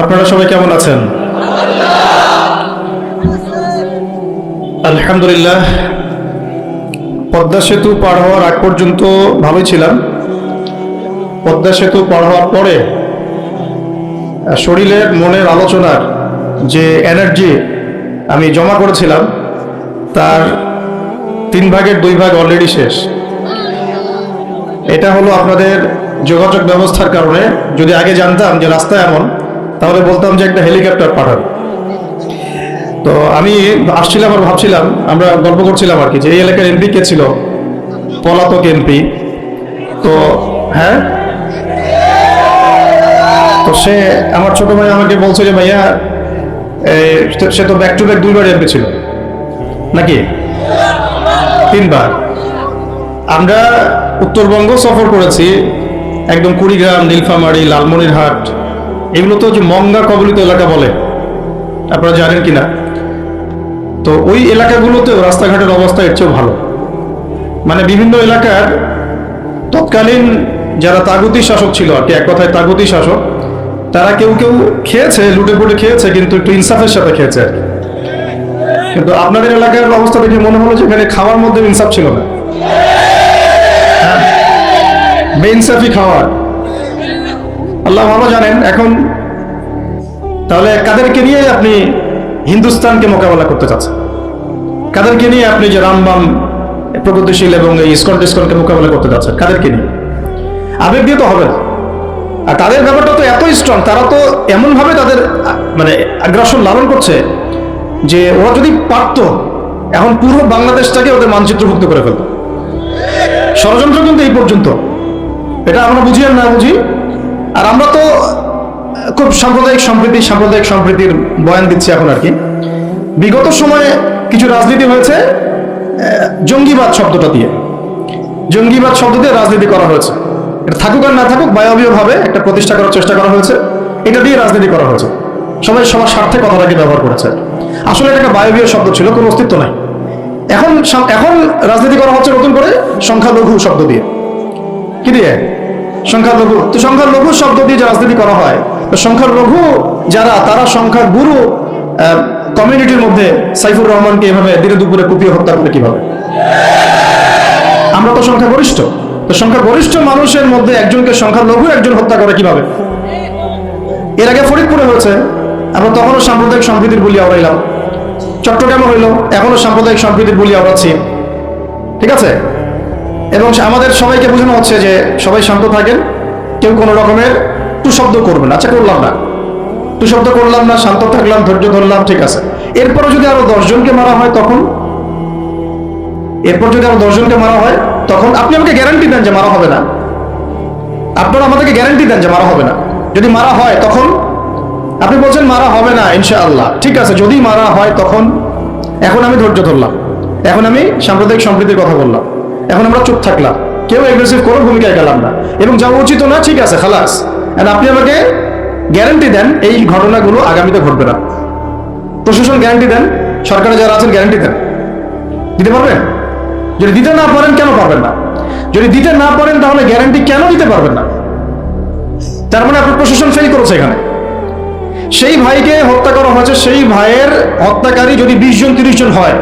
আপনারা সবাই কেমন আছেন? আলহামদুলিল্লাহ, পদ্মা সেতু পার হওয়ার আগ পর্যন্ত ভালোই ছিলাম। পদ্মা সেতু পার হওয়ার পরে শরীরের মনের আলোচনার যে এনার্জি আমি জমা করেছিলাম তার 3 ভাগের 2 ভাগ অলরেডি শেষ। এটা হলো আপনাদের যোগাযোগ ব্যবস্থার কারণে। যদি আগে জানতাম যে রাস্তা এমন, তাহলে বলতাম যে একটা হেলিকপ্টার পাঠান। তো আমি আসছিলাম আর ভাবছিলাম, আমরা গল্প করছিলাম আর কি, যে এই এলাকার এমপি কে ছিল? পলাতক এমপি। তো হ্যাঁ, তো সে আমার ছোট ভাই আমাকে বলছে যে ভাইয়া সে তো back to back 2 bar MP ছিল নাকি 3 বার। আমরা উত্তরবঙ্গ সফর করেছি, একদম কুড়িগ্রাম, নীলফামারী, লালমনিরহাট, এগুলো তো যে মঙ্গা কবলিত এলাকা বলে, আপনারা জানেন কিনা। তো ওই এলাকাগুলোতেও রাস্তাঘাটের অবস্থা এর চেয়েও ভালো। মানে বিভিন্ন এলাকার তৎকালীন যারা তাগুতি শাসক ছিল আর কি, এক কথায় তাগুতি শাসক, তারা কেউ কেউ খেয়েছে, লুটে পুটে খেয়েছে, কিন্তু একটু ইনসাফের সাথে খেয়েছে আর কি। কিন্তু আপনাদের এলাকার অবস্থা দেখে মনে হলো যে এখানে খাওয়ার মধ্যে ইনসাফ ছিল না, বেইনসাফি খাওয়ার। আল্লাহ ভালো জানেন। এখন তাহলে কাদেরকে নিয়ে আপনি হিন্দুস্তানকে মোকাবেলা করতে চাচ্ছেন? কাদেরকে নিয়ে আপনি যে রামবাম, প্রগতিশীল এবং এই ইসকন টিসকনকে মোকাবেলা করতে চাচ্ছেন? কাদেরকে নিয়ে? আবেগ দিয়ে তো হবে না। আর তাদের ব্যাপারটা তো এতই স্ট্রং, তারা তো এমন ভাবে তাদের মানে আগ্রাসন লালন করছে যে ওরা যদি পারতো এখন পুরো বাংলাদেশটাকে ওদের মানচিত্রভুক্ত করে ফেলতো। ষড়যন্ত্র কিন্তু এই পর্যন্ত, এটা আমরা বুঝি আর না বুঝি। আর আমরা তো খুব সাম্প্রদায়িক সম্প্রীতির বয়ান দিচ্ছি এখন আর কি। বিগত সময়ে কিছু রাজনীতি হয়েছে জঙ্গিবাদ শব্দটা দিয়ে, জঙ্গিবাদ শব্দ দিয়ে রাজনীতি করা হয়েছে। এটা থাকুক আর না থাকুক, বায়বীয় ভাবে একটা প্রতিষ্ঠা করার চেষ্টা করা হয়েছে, এটা দিয়ে রাজনীতি করা হয়েছে। সবাই সবার স্বার্থে কথাটাকে ব্যবহার করেছে। আসলে এটা একটা বায়বীয় শব্দ ছিল, কোনো অস্তিত্ব নাই। এখন রাজনীতি করা হচ্ছে নতুন করে সংখ্যালঘু শব্দ দিয়ে। কি দিয়ে? সংখ্যালঘু। তো সংখ্যালঘু শব্দ দিয়ে যে রাজনীতি করা হয়, তো সংখ্যালঘু যারা, তারা সংখ্যাগুরু কমিউনিটির মধ্যে সাইফুর রহমানকে এভাবে দিনে দুপুরে কুপিয়ে হত্যা করে কিভাবে? আমরা তো সংখ্যাগরিষ্ঠ। তো সংখ্যাগরিষ্ঠ মানুষের মধ্যে একজনকে সংখ্যালঘু একজন হত্যা করে কিভাবে? এর আগে ফরিদপুরে হয়েছে, আমরা তখনও সাম্প্রদায়িক সম্প্রীতির বলি আওড়াইলাম। চট্টগ্রামে হইলো, এখনো সাম্প্রদায়িক সম্প্রীতির বলি আওড়াচ্ছি। ঠিক আছে? এবং আমাদের সবাইকে বোঝানো হচ্ছে যে সবাই শান্ত থাকেন, কেউ কোনো রকমের টু শব্দ করবেন। আচ্ছা, করলাম না, টু শব্দ করলাম না, শান্ত থাকলাম, ধৈর্য ধরলাম, ঠিক আছে। এরপরে যদি আরো 10 জনকে মারা হয় তখন? এরপর যদি আরো 10 জনকে মারা হয় তখন? আপনি আমাকে গ্যারান্টি দেন যে মারা হবে না? আপনারা আমাদেরকে গ্যারান্টি দেন যে মারা হবে না? যদি মারা হয় তখন? আপনি বলছেন মারা হবে না ইনশাআল্লাহ, ঠিক আছে। যদি মারা হয় তখন? এখন আমি ধৈর্য ধরলাম, এখন আমি সাম্প্রদায়িক সম্প্রীতির কথা বললাম, এখন আমরা চুপ থাকলাম, কেউ এগ্রেসিভ কোনো ভূমিকায় গেলাম না, এবং যাওয়া উচিত না, ঠিক আছে, খালাস। আপনি আমাকে গ্যারান্টি দেন এই ঘটনাগুলো আগামীতে ঘটবে না। প্রশাসন গ্যারান্টি দেন, সরকারে যারা আছেন গ্যারান্টি দেন। দিতে পারবেন? যদি দিতে না পারেন, কেন পারবেন না? যদি দিতে না পারেন তাহলে গ্যারান্টি কেন দিতে পারবেন না? তার মানে আপনার প্রশাসন ফেল করেছে এখানে। সেই ভাইকে হত্যা করা হয়েছে, সেই ভাইয়ের হত্যাকারী যদি 20 জন 30 জন হয়,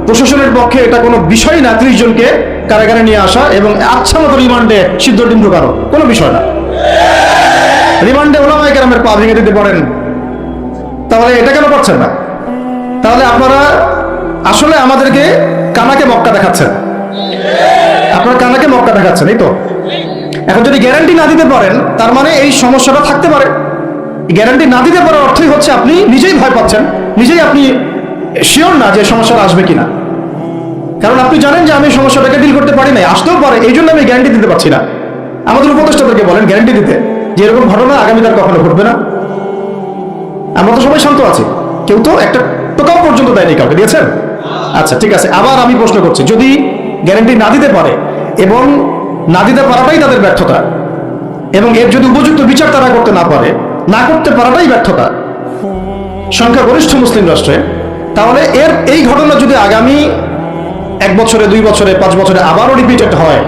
প্রশাসনের পক্ষে এটা কোনো বিষয় না 30 জনকে কারাগারে নিয়ে আসা এবং আচ্ছা মতো রিমান্ডে সিদ্ধ কারো কোনো বিষয় না। রিমান্ডে ওলামায়ে কেরামের পা ভেঙে দিতে পারেন, তাহলে এটা কেন করছেন না? তাহলে আপনারা আসলে আমাদেরকে কানাকে মক্কা দেখাচ্ছেন। আপনারা কানাকে মক্কা দেখাচ্ছেন, এই তো। এখন যদি গ্যারান্টি না দিতে পারেন, তার মানে এই সমস্যাটা থাকতে পারে। গ্যারান্টি না দিতে পারার অর্থই হচ্ছে আপনি নিজেই ভয় পাচ্ছেন, নিজেই আপনি শিওর না যে সমস্যাটা আসবে কিনা। কারণ আপনি জানেন যে আমি সমস্যাটাকে ডিল করতে পারি না, আসতেও পারে, এই জন্য আমি গ্যারান্টি দিতে পারছি না। আমাদের উপদেষ্টাদেরকে বলেন গ্যারান্টি দিতে যে এরকম ঘটনা আগামীকাল কখনো ঘটবে না। আমরা তো সবাই শান্ত আছি, কেউ তো একটা টোকাও পর্যন্ত দেয়নি, কাউকে দিয়েছেন? আচ্ছা, ঠিক আছে। আবার আমি প্রশ্ন করছি, যদি গ্যারান্টি না দিতে পারে এবং না দিতে পারাটাই তাদের ব্যর্থতা, এবং এর যদি উপযুক্ত বিচার তারা করতে না পারে, না করতে পারাটাই ব্যর্থতা সংখ্যাগরিষ্ঠ মুসলিম রাষ্ট্রে, তাহলে এই ঘটনা যদি আগামী 1 বছরে, 2 বছরে, 5 বছরে আবারও রিপিটেড হয়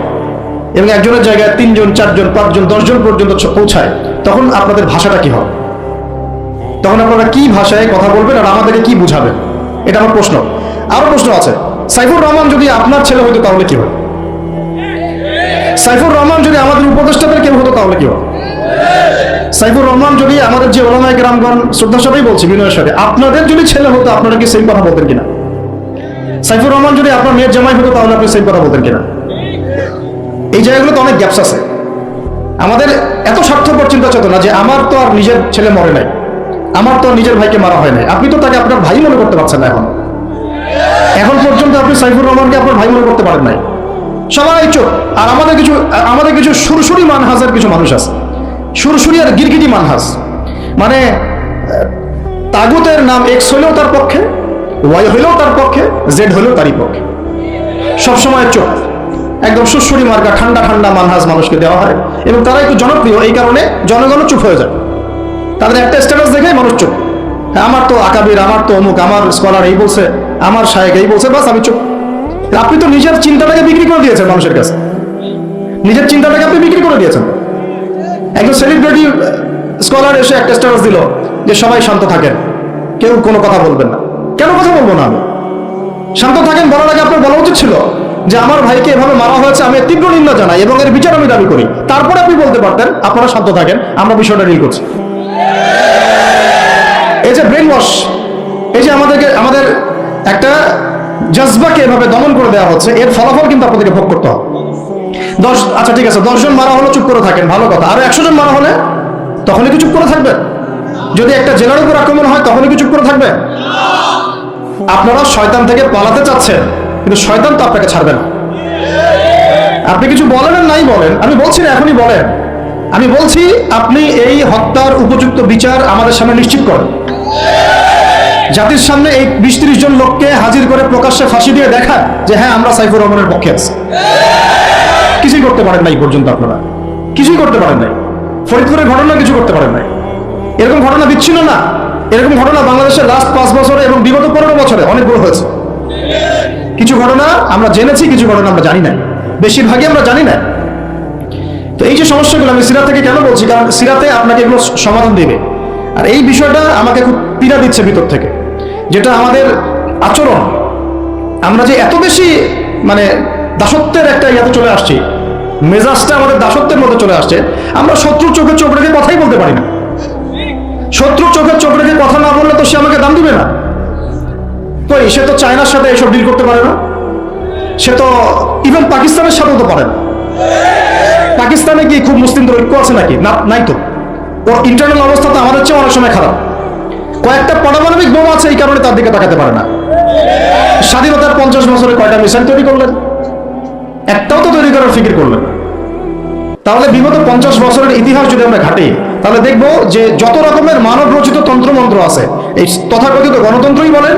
এবং একজনের জায়গায় 3 জন, 4 জন, 5 জন, 10 জন পর্যন্ত পৌঁছায়, তখন আপনাদের ভাষাটা কি হবে? তখন আপনারা কি ভাষায় কথা বলবেন আর আমাদেরকে কি বুঝাবেন? এটা আমার প্রশ্ন। আরো প্রশ্ন আছে, সাইফুর রহমান যদি আপনার ছেলে হতো তাহলে কি হয়? সাইফুর রহমান যদি আমাদের উপদেষ্টাদের কেউ হতো তাহলে কি হয়? সাইফুর রহমান যদি আমাদের যে ওলামায়ে কেরামগণ, শ্রদ্ধা সবাই বলছি বিনয়ের সাথে, আপনাদের যদি ছেলে হতো আপনারা কি সেম কথা বলতেন কিনা? সাইফুর রহমান যদি আপনার মেয়ের জামাই হতো তাহলে আপনি সেম কথা বলতেন কিনা? এই জায়গাগুলোতে অনেক গ্যাপস আছে। আমাদের এত স্বার্থপর চিন্তা চেতনা যে আমার তো আর নিজের ছেলে মরে নাই, আমার তো আর নিজের ভাইকে মারা হয় নাই, আপনি তো তাকে আপনার ভাই মনে করতে পারছেন না। এখন পর্যন্ত আপনি সাইফুর রহমানকে আপনার ভাই মনে করতে পারেন নাই। সবাই চোখ। আর আমাদের কিছু সুরসুরি মানহাজের কিছু মানুষ আছে, সুরসুরি আর গিরগিটি মানহাজ, মানে তাগুতের নাম এক্স হইলেও তার পক্ষে, ওয়াই হইলেও তার পক্ষে, জেড হইলেও তারই পক্ষে। সবসময় চোখ, একদম সুরসুরি মার্কা ঠান্ডা ঠান্ডা মানহাজ মানুষকে দেওয়া হয়, এবং তারা একটু জনপ্রিয়, এই কারণে জনগণও চুপ হয়ে যায়। তাদের একটা স্ট্যাটাস দেখে মানুষ চুপ। হ্যাঁ, আমার তো আকাবির, আমার তো অমুক, আমার স্কলার এই বলছে, আমার শায়েখ এই বলছে, বাস আমি চুপ। আপনি তো নিজের চিন্তাটাকে বিক্রি করে দিয়েছেন মানুষের কাছে, নিজের চিন্তাটাকে আপনি বিক্রি করে দিয়েছেন। একজন সেলিব্রিটি স্কলার এসে একটা স্ট্যাটাস দিল যে সবাই শান্ত থাকেন, কেউ কোনো কথা বলবেন না। কেন কথা বলবো না আমি? শান্ত থাকেন বলার আগে আপনার বলা উচিত ছিল যে আমার ভাইকে এভাবে মারা হয়েছে, আমি তীব্র নিন্দা জানাই এবং এর বিচার আমি দাবি করি। তারপরে আপনি বলতে পারতেন আপনারা শান্ত থাকেন, আমরা বিষয়টা ডিল করছি। এই যে ব্রেন ওয়াশ, এই যে আমাদের একটা জজবাকে এভাবে দমন করে দেওয়া হচ্ছে, এর ফলাফল কিন্তু আপনাদেরকে ভোগ করতে হবে। আচ্ছা ঠিক আছে, 10 জন মারা হলো চুপ করে থাকেন, ভালো কথা। আরো 100 জন মারা হলে তখনই কি চুপ করে থাকবেন? যদি একটা জেলার উপর আক্রমণ হয় তখনই কি চুপ করে থাকবে? আপনারা শয়তান থেকে পালাতে চাচ্ছেন, কিন্তু শয়তান তো আপনাকে ছাড়বে না। আপনি কিছু বলেন আর নাই বলেন, আমি বলছি না এখনই বলেন, আমি বলছি আপনি এই হত্যার উপযুক্ত বিচার আমাদের সামনে নিশ্চিত করেন। জাতির সামনে এই 20-30 জন লোককে হাজির করে প্রকাশ্যে ফাঁসি দিয়ে দেখান যে হ্যাঁ আমরা সাইফুর রহমানের পক্ষে আছি। কিছুই করতে পারেন নাই পর্যন্ত, আপনারা কিছুই করতে পারেন নাই। ফরিদপুরের ঘটনা কিছু করতে পারেন নাই। এরকম ঘটনা বিচ্ছিন্ন না, এরকম ঘটনা বাংলাদেশের লাস্ট 5 বছরে এবং বিগত 15 বছরে অনেকগুলো হয়েছে। কিছু ঘটনা আমরা জেনেছি, কিছু ঘটনা আমরা জানি না, বেশিরভাগই আমরা জানি না। তো এই যে সমস্যাগুলো আমি সিরাত থেকে কেন বলছি, কারণ সিরাতে আপনাকে এগুলো সমাধান দেবে। আর এই বিষয়টা আমাকে খুব পীড়া দিচ্ছে ভিতর থেকে, যেটা আমাদের আচরণ, আমরা যে এত বেশি মানে দাসত্বের একটা ইয়াতে চলে আসছি, মেজাজটা আমাদের দাসত্বের মধ্যে চলে আসছে। আমরা শত্রুর চোখে চোখ রেখে কথাই বলতে পারি না। শত্রুর চোখে চোখ রেখে কথা না বললে তো সে আমাকে দাম দিবে না। কই, সে তো চায়নার সাথে এসব ডিল করতে পারে না, সে তো ইভেন পাকিস্তানের সাথেও তো পারে না। পাকিস্তানে কি খুব মুসলিমদের ঐক্য আছে নাকি? না, নাই তো। ওর ইন্টারনাল অবস্থা তো আমাদের চেয়ে অনেক সময় খারাপ। কয়েকটা পারমাণবিক বোমা আছে, এই কারণে তার দিকে তাকাতে পারে না। স্বাধীনতার 50 বছরে কয়টা মিসাইল তৈরি করলেন? একটাও তো তৈরি করার ফিকির করলেন। তাহলে বিগত 50 বছরের ইতিহাস যদি আমরা ঘাটি, তাহলে দেখব যে যত রকমের মানব রচিত তন্ত্রমন্ত্র আছে, এই তথাকথিত গণতন্ত্রই বলেন,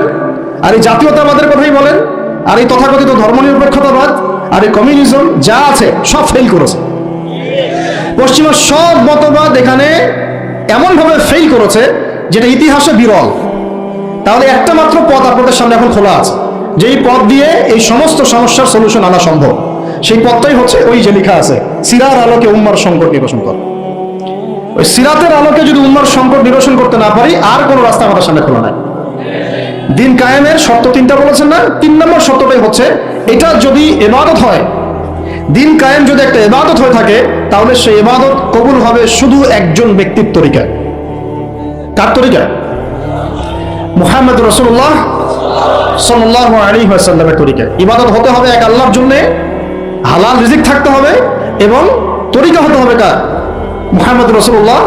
আর এই জাতীয়তাবাদের কথাই বলেন, আর এই তথাকথিত ধর্মনিরপেক্ষতাবাদ, আর এই কমিউনিজম যা আছে সব ফেল করেছে। পশ্চিমা সব মতবাদ এখানে এমন ভাবে ফেল করেছে যেটা ইতিহাসে বিরল। তাহলে একটা মাত্র পথ আপনাদের সামনে এখন খোলা আছে, যেই পথ দিয়ে এই সমস্ত সমস্যার সলিউশন আনা সম্ভব। সেই পথটাই হচ্ছে ওই যে লেখা আছে, সিরার আলোকে উম্মার সংকট নিরসন কর। ওই সিরাতের আলোকে যদি উম্মার সংকট নিরসন করতে না পারি, আর কোনো রাস্তা আমাদের সামনে খোলা নাই। দিন কায়েমের শর্ত 3টা বলেছেন না? 3 নম্বর শর্তটাই হচ্ছে এটা যদি ইবাদত হয়, দিন কায়েম যদি একটা ইবাদত হয়ে থাকে, তাহলে সেই ইবাদত কবুল হবে শুধু একজন ব্যক্তির তরিকায়। কার তরিকায়? মুহাম্মদ রাসূলুল্লাহ সাল্লাল্লাহু আলাইহি ওয়াসাল্লামের তরিকায়। ইবাদত হতে হবে এক আল্লাহর জন্য, হালাল রিজিক থাকতে হবে, এবং তরিকা হতে হবে কার? মুহাম্মদ রাসূলুল্লাহ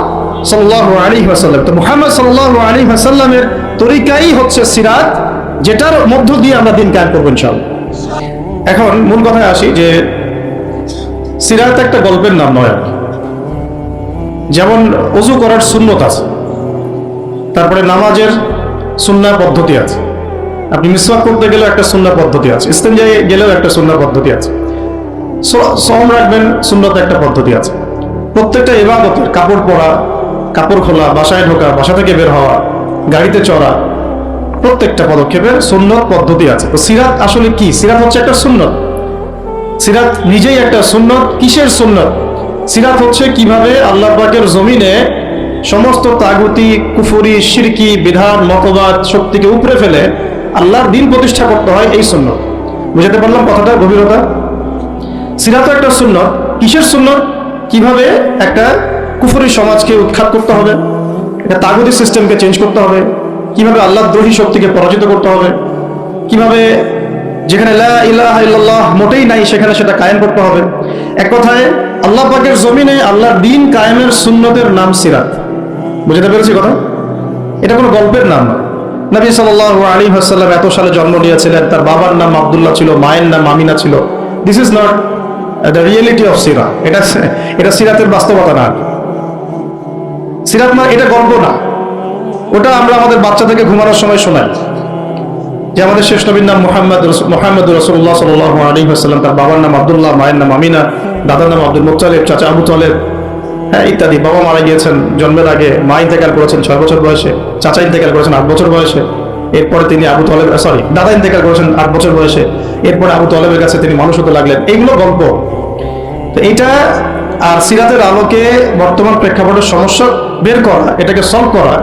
সাল্লাল্লাহু আলাইহি ওয়াসাল্লাম। তো মুহাম্মদ সাল্লাল্লাহু আলাইহি ওয়াসাল্লামের তরিকাই হচ্ছে সিরাত, যেটার মধ্য দিয়ে আমরা দিন কায়েম করব ইনশাআল্লাহ। এখন মূল কথায় আসি যে সিরাত একটা গল্পের নাম নয়। যেমন ওযু করার সুন্নত আছে, তারপরে নামাজের সুন্নাহ পদ্ধতি আছে, আপনি মিসওয়াক করতে গেলেও একটা সুন্নাহ পদ্ধতি আছে, ইস্তেঞ্জায় গেলেও একটা সুন্নাহ পদ্ধতি আছে, সওম রাখবেন সুন্নত একটা পদ্ধতি আছে। প্রত্যেকটা ইবাদতের, কাপড় পরা, কাপড় খোলা, বাসায় ঢোকা, বাসা থেকে বের হওয়া, গাড়িতে চড়া, প্রত্যেকটা পদক্ষেপের সুন্নত পদ্ধতি আছে। তো সিরাত আসলে কি? সিরাত হচ্ছে একটা সুন্নত। সিরাত নিজেই একটা সুন্নত। কিসের সুন্নত? সিরাত হচ্ছে কিভাবে আল্লাহ পাকের জমিনে সমস্ত তাগুতি, কুফরি, শিরকি, বিধান, মতবাদ, শক্তিকে উপরে ফেলে আল্লাহর দিন প্রতিষ্ঠা করতে হয়, এই সুন্নত। বুঝাতে পারলাম কথাটা গভীরতা? সিরাত একটা সুন্নত। কিসের সুন্নত? কিভাবে একটা কুফরি সমাজকে উৎখাত করতে হবে, একটা তাগুতি সিস্টেমকে চেঞ্জ করতে হবে, কিভাবে আল্লাহ দ্রোহী শক্তিকে পরাজিত করতে হবে, কিভাবে যেখানে লা ইলাহা ইল্লাল্লাহ মোটেই নাই সেখানে সেটা কায়েম করতে হবে। এক কথায় আল্লাহ পাকের জমিনে আল্লাহর দিন কায়েমের সুন্নতের নাম সিরাত। বুঝতে পেরেছি কথা? এটা কোনো গল্পের নাম না। নবী সাল্লাল্লাহু আলাইহি ওয়াসাল্লাম এত সালে জন্ম নিয়েছিলেন, তার বাবার নাম আব্দুল্লাহ ছিল, মায়ের নাম আমিনা ছিল। This is not the reality of সিরা। এটা সিরাতের বাস্তবতা না। সিরাত না, এটা গল্প না। ওটা আমরা আমাদের বাচ্চাদেরকে ঘুমানোর সময় শোনাই যে আমাদের শেষ নবীর নাম মুহাম্মদ রাসূলুল্লাহ সাল্লাল্লাহু আলাইহি ওয়াসাল্লাম, তার বাবার নাম আব্দুল্লাহ, মায়ের নাম আমিনা, দাদার নাম আব্দুল মুত্তালিব, চাচা আবু তালেব, হ্যাঁ ইত্যাদি। বাবা মারা গিয়েছেন জন্মের আগে, মা ইন্তেকাল করেছেন 6 বছর বয়সে, চাচা ইন্তেকাল করেছেন 8 বছর বয়সে, এরপরে তিনি দাদা ইন্তেকাল করেছেন 8 বছর বয়সে, এরপরে আবু তালেবের কাছে তিনি মানুষ হতে লাগলেন। এইগুলো গল্প। তো এইটা আর সিরাতের আলোকে বর্তমান প্রেক্ষাপটের সমস্যা বের করা, এটাকে সলভ করা,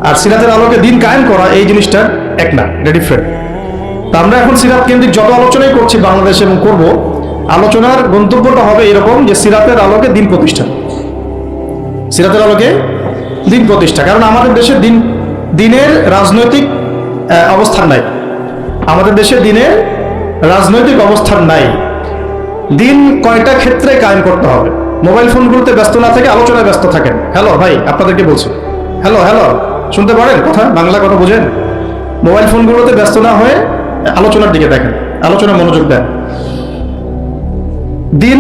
আর সিরাতের আলোকে দিন কায়েম করা, এই জিনিসটা এক না, এটা ডিফারেন্ট। তা আমরা এখন সিরাত কেন্দ্রিক যত আলোচনাই করছি বাংলাদেশে এবং করব, আলোচনার গন্তব্যটা হবে এরকম যে সিরাতের আলোকে দিন প্রতিষ্ঠা, সিরাতের আলোকে দিন প্রতিষ্ঠা। কারণ আমাদের দেশে দিনের রাজনৈতিক অবস্থান নাই, আমাদের দেশে দিনের রাজনৈতিক অবস্থান নাই। দিন কয়টা ক্ষেত্রে কায়েম করতে হবে। মোবাইল ফোনগুলোতে ব্যস্ত না থেকে আলোচনায় ব্যস্ত থাকেন। হ্যালো ভাই, আপনাদেরকে বলছি, হ্যালো হ্যালো, শুনতে পারেন কথা? বাংলা কথা বুঝেন? মোবাইল ফোনগুলোতে ব্যস্ত না হয়ে আলোচনার দিকে দেখেন, আলোচনা মনোযোগ দেন। দিন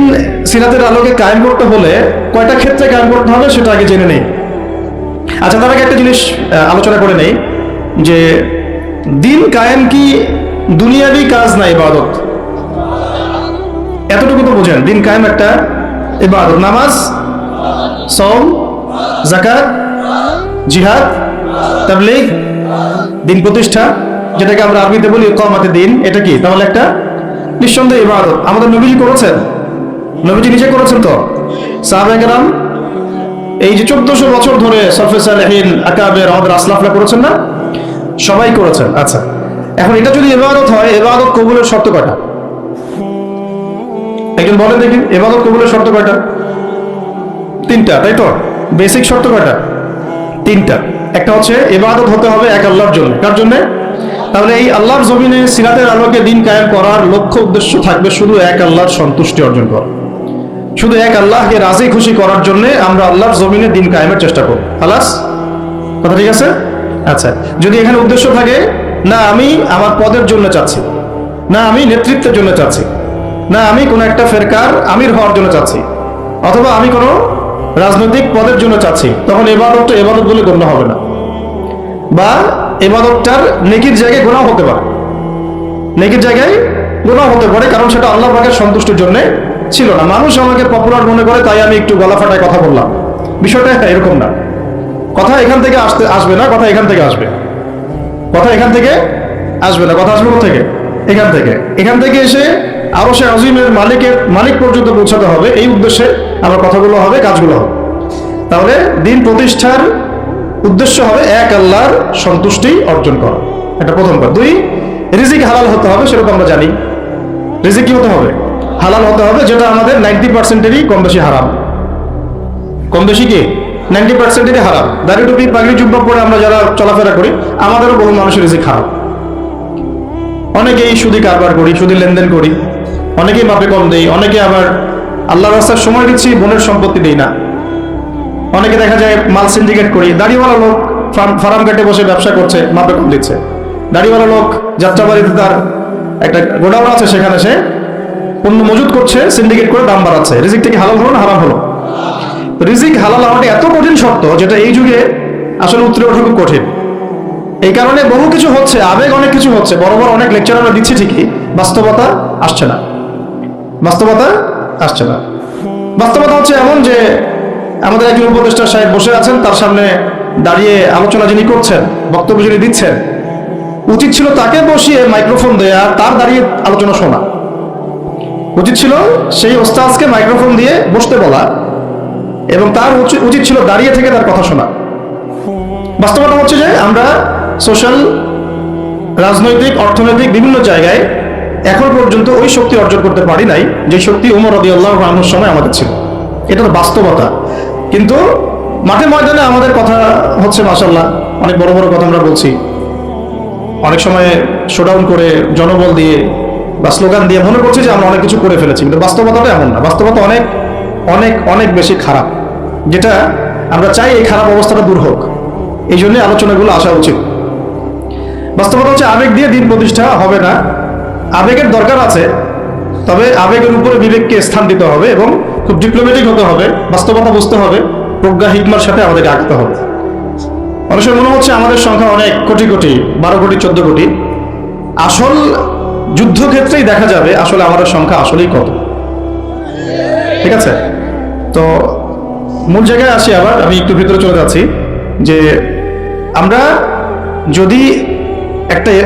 সিরাতের আলোকে কায়েম করতে হলে কয়টা ক্ষেত্রে কায়েম করতে হবে সেটা আগে জেনে নেই। আচ্ছা, তার আগে একটা জিনিস আলোচনা করে নেই যে দিন কায়েম কি দুনিয়াবি কাজ না ইবাদত? এতটুকু তো বোঝেন, দিন কায়েম একটা ইবাদত। নামাজ, সওম, যাকাত, জিহাদ, তাবলীগ, দিন প্রতিষ্ঠা, যেটাকে আমরা আরবিতে বলি ইকামাতে দিন, এটা কি তাহলে একটা নিঃসন্দেহে ইবাদত। আমাদের নবীজি করেছেন, নবীজি নিজে করেছেন। তো সাহাবায়ে কেরাম এই যে 1400 বছর ধরে সলফে সালেহিন, আকাবের, আমাদের আসলাফরা করেছেন না? সবাই করেছেন। আচ্ছা, এখন এটা যদি ইবাদত হয়, ইবাদত কবুলের শর্ত কয়টা? একজন বলেন দেখি, ইবাদত কবুলের শর্ত কয়টা? 3টা, তাই তো? বেসিক শর্ত কয়টা? 3টা। একটা হচ্ছে ইবাদত হতে হবে এক আল্লাহর জন্য। কার জন্য? তাহলে এই আল্লাহর জমিনে সিরাতের আলোকে দিন কায়েম করার লক্ষ্য উদ্দেশ্য থাকবে শুধু এক আল্লাহর সন্তুষ্টি অর্জন করা, শুধু এক আল্লাহকে রাজি খুশি করার জন্য আমরা আল্লাহর জমিনে দিন কায়েমের চেষ্টা করব। খালাস, কথা ঠিক আছে? আচ্ছা, যদি এখানে উদ্দেশ্য থাকে না আমি আমার পদের জন্য চাচ্ছি, না আমি নেতৃত্বের জন্য চাচ্ছি, না আমি কোনো একটা ফেরকার আমির হওয়ার জন্য চাচ্ছি, অথবা আমি কোনো রাজনৈতিক পদের জন্য চাচ্ছি, তখন ইবাদতটা ইবাদত বলে গণ্য হবে না, বা ইবাদতটার নেকির জায়গায় গুনাহ হতে পারে, নেকির জায়গায় গুনাহ হতে পারে, কারণ সেটা আল্লাহ পাকের সন্তুষ্টির জন্য ছিল না। মানুষ আমাকে পপুলার মনে করে তাই আমি একটু গলা ফাটায় কথা বললাম, বিষয়টা এরকম না। কথা এখান থেকে আসবে না, কথা এখান থেকে আসবে, কথা এখান থেকে আসবে না, কথা আসবে কোথা থেকে? এখান থেকে। এখান থেকে এসে আরো সে আজিমের মালিক পর্যন্ত পৌঁছাতে হবে, এই উদ্দেশ্যে আমার কথাগুলো হবে, কাজগুলো হবে। তাহলে দিন প্রতিষ্ঠার উদ্দেশ্য হবে এক আল্লাহর সন্তুষ্টি অর্জন করা, এটা প্রথম কথা। 2, রিজিক হালাল হতে হবে, সেটা তো আমরা জানি। রিজিক কি হতে হবে? হালাল হতে হবে, যেটা আমাদের 90%-এরই কম বেশি হারাম। কম বেশি কি 90%-এরই হারাম। দাড়ি টুপি পাগড়ি জুব্বা পরে আমরা যারা চলাফেরা করি, আমাদেরও বহু মানুষের রিজিক হারাম। অনেকেই সুদি কারবার করি, সুদি লেনদেন করি, অনেকেই মাপে কম দেই, অনেকে আবার আল্লাহর রাস্তায় সময় দিচ্ছি, বোনের সম্পত্তি দেই না। অনেকে দেখা যায় মাল সিন্ডিকেট করি, দাড়িওয়ালা লোক ফার্ম কাটে বসে ব্যবসা করছে, মাপে কম দিচ্ছে। দাড়িওয়ালা লোক যাত্রাবাড়িতে তার একটা গোডাউন আছে, সেখানে সে পণ্য মজুত করছে, সিন্ডিকেট করে দাম বাড়াচ্ছে। রিজিকটা কি হালাল হলো না হারাম হলো? রিজিক হালাল হওয়াটা এত কঠিন শর্ত, যেটা এই যুগে আসলে উত্তরে ওঠা খুব কঠিন। এই কারণে বহু কিছু হচ্ছে, আবেগ অনেক কিছু হচ্ছে, বড় বড় অনেক লেকচার আমরা দিচ্ছি ঠিকই, বাস্তবতা আসছে না, বাস্তবতা আসছে না। বাস্তবতা হচ্ছে এমন যে আমাদের একজন উপদেষ্টা সাহেব বসে আছেন, তার সামনে দাঁড়িয়ে আলোচনা যিনি করছেন, বক্তব্য যিনি দিচ্ছেন, উচিত ছিল তাকে বসিয়ে মাইক্রোফোন দেয়া, তার দাঁড়িয়ে আলোচনা শোনা। উচিত ছিল সেই ওস্তাদকে মাইক্রোফোন দিয়ে বসতে বলা, এবং তার উচিত ছিল দাঁড়িয়ে থেকে তার কথা শোনা। বাস্তবতা হচ্ছে যে আমরা সোশ্যাল, রাজনৈতিক, অর্থনৈতিক বিভিন্ন জায়গায় এখন পর্যন্ত ওই শক্তি অর্জন করতে পারি নাই যে শক্তি ওমর রাদিয়াল্লাহু আনহুর সময় আমাদের ছিল। এটা তো বাস্তবতা। কিন্তু মাঠে ময়দানে আমাদের কথা হচ্ছে মাশাআল্লাহ, অনেক বড় বড় কথা আমরা বলছি, অনেক সময় শোডাউন করে জনবল দিয়ে বা স্লোগান দিয়ে মনে করছি যে আমরা অনেক কিছু করে ফেলেছি, কিন্তু বাস্তবতাটা এমন না। বাস্তবতা অনেক অনেক অনেক বেশি খারাপ, যেটা আমরা চাই এই খারাপ অবস্থাটা দূর হোক। এই জন্য আলোচনাগুলো আসা উচিত। বাস্তবতা হচ্ছে আবেগ দিয়ে দিন প্রতিষ্ঠা হবে না। আবেগের দরকার আছে, তবে আবেগের উপরে বিবেককে স্থান দিতে হবে এবং খুব ডিপ্লোম্যাটিক হতে হবে, বাস্তবতা বুঝতে হবে, প্রজ্ঞা হিকমার সাথে আমাদেরকে আঁকতে হবে। অনেক সময় মনে হচ্ছে আমাদের সংখ্যা অনেক, কোটি কোটি, 12 কোটি 14 কোটি। আসল যুদ্ধক্ষেত্রেই দেখা যাবে আসলে আমাদের সংখ্যা আসলেই কত। ঠিক আছে, তো মূল জায়গায় আসি। আবার আমি একটু ভিতরে চলে যাচ্ছি যে আমরা যদি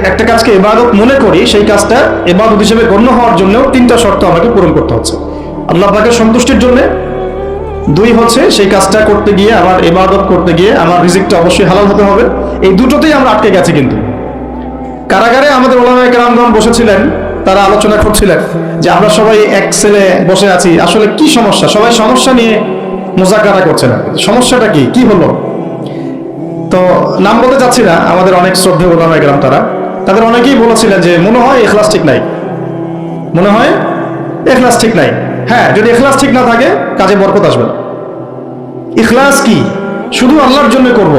একটা কাজকে ইবাদত মনে করি, সেই কাজটা ইবাদত হিসেবে গণ্য হওয়ার জন্য 3টা শর্ত আমাকে পূরণ করতে হচ্ছে। আল্লাহ পাকের সন্তুষ্টির জন্য, 2 হচ্ছে সেই কাজটা করতে গিয়ে, আমার ইবাদত করতে গিয়ে আমার রিজিকটা অবশ্যই হালাল হতে হবে। এই দুটোতেই আমরা আটকে গেছি। কিন্তু কারাগারে আমাদের উলামায়ে কেরামগণ বসেছিলেন, তারা আলোচনা করছিলেন যে আমরা সবাই এক সেলে বসে আছি, আসলে কি সমস্যা, সবাই সমস্যা নিয়ে মুযাকারা করছে না, সমস্যাটা কি, কি হলো? তো নাম বলতে চাচ্ছি না, আমাদের অনেক শ্রদ্ধেয় উলামায়ে কেরাম তাদের অনেকেই বলেছিলেন যে মনে হয় ইখলাস ঠিক নাই, মনে হয় ইখলাস ঠিক নাই। হ্যাঁ, যদি ইখলাস ঠিক না থাকে কাজে বরকত আসবে না। ইখলাস কি? শুধু আল্লাহর জন্য করব,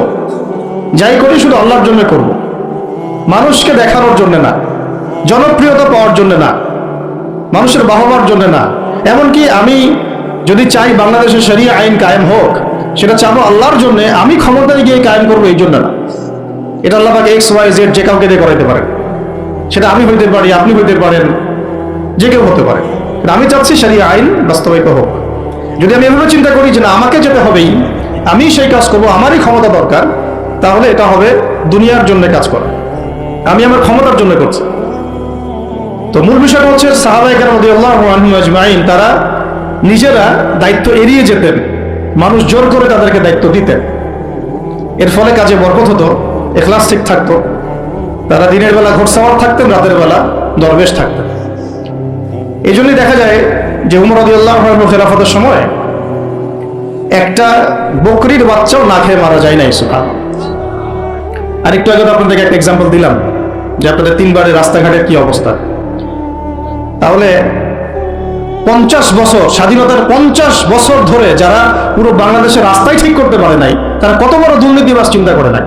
যাই করি শুধু আল্লাহর জন্য করব, মানুষকে দেখানোর জন্য না, জনপ্রিয়তা পাওয়ার জন্য না, মানুষের বাহবার জন্য না। এমনকি আমি যদি চাই বাংলাদেশে শরিয়া আইন কায়েম হোক, সেটা চাবো আল্লাহর জন্য, আমি ক্ষমতায় গিয়ে কায়েম করবো এই জন্য না। এটা আল্লাহ পাক XYZ যে কাউকে দিয়ে করাইতে পারেন, সেটা আমি হইতে পারি, আপনি হইতে পারেন, যে কেউ হতে পারে। আমি চাচ্ছি শরিয়া আইন বাস্তবায়িত হোক। যদি আমি এভাবে চিন্তা করি যে না, আমাকে যেতে হবেই, আমি সেই কাজ করবো, আমারই ক্ষমতা দরকার, তাহলে এটা হবে দুনিয়ার জন্য কাজ করা, আমি আমার ক্ষমতার জন্য করছি। তো মূল বিষয় হচ্ছে সাহাবায়ে কেরাম রাদিয়াল্লাহু আনহুম আজমাইন তারা নিজেরা দায়িত্ব এড়িয়ে যেতেন, মানুষ জোর করে তাদেরকে দায়িত্ব দিতেন। এর ফলে কাজে বরকত হতো, ইখলাস ঠিক থাকতো। তারা দিনের বেলা ঘোড়সাওয়ার থাকতেন, রাতের বেলা দরবেশ থাকতেন। এই জন্যই দেখা যায় যে উমর রাদিয়াল্লাহু আনহু খেলাফতের সময় একটা বকরির বাচ্চাও না খেয়ে মারা যায় নাই। সুবহানাল্লাহ। আর একটু আগে আপনাদেরকে একটা এক্সাম্পল দিলাম যে আপনাদের 3 বারের রাস্তাঘাটের কি অবস্থা। তাহলে 50 বছর, স্বাধীনতার 50 বছর ধরে যারা পুরো বাংলাদেশের রাস্তায় ঠিক করতে পারে নাই, তারা কত বড় দুর্নীতিবাজ চিন্তা করে নাই।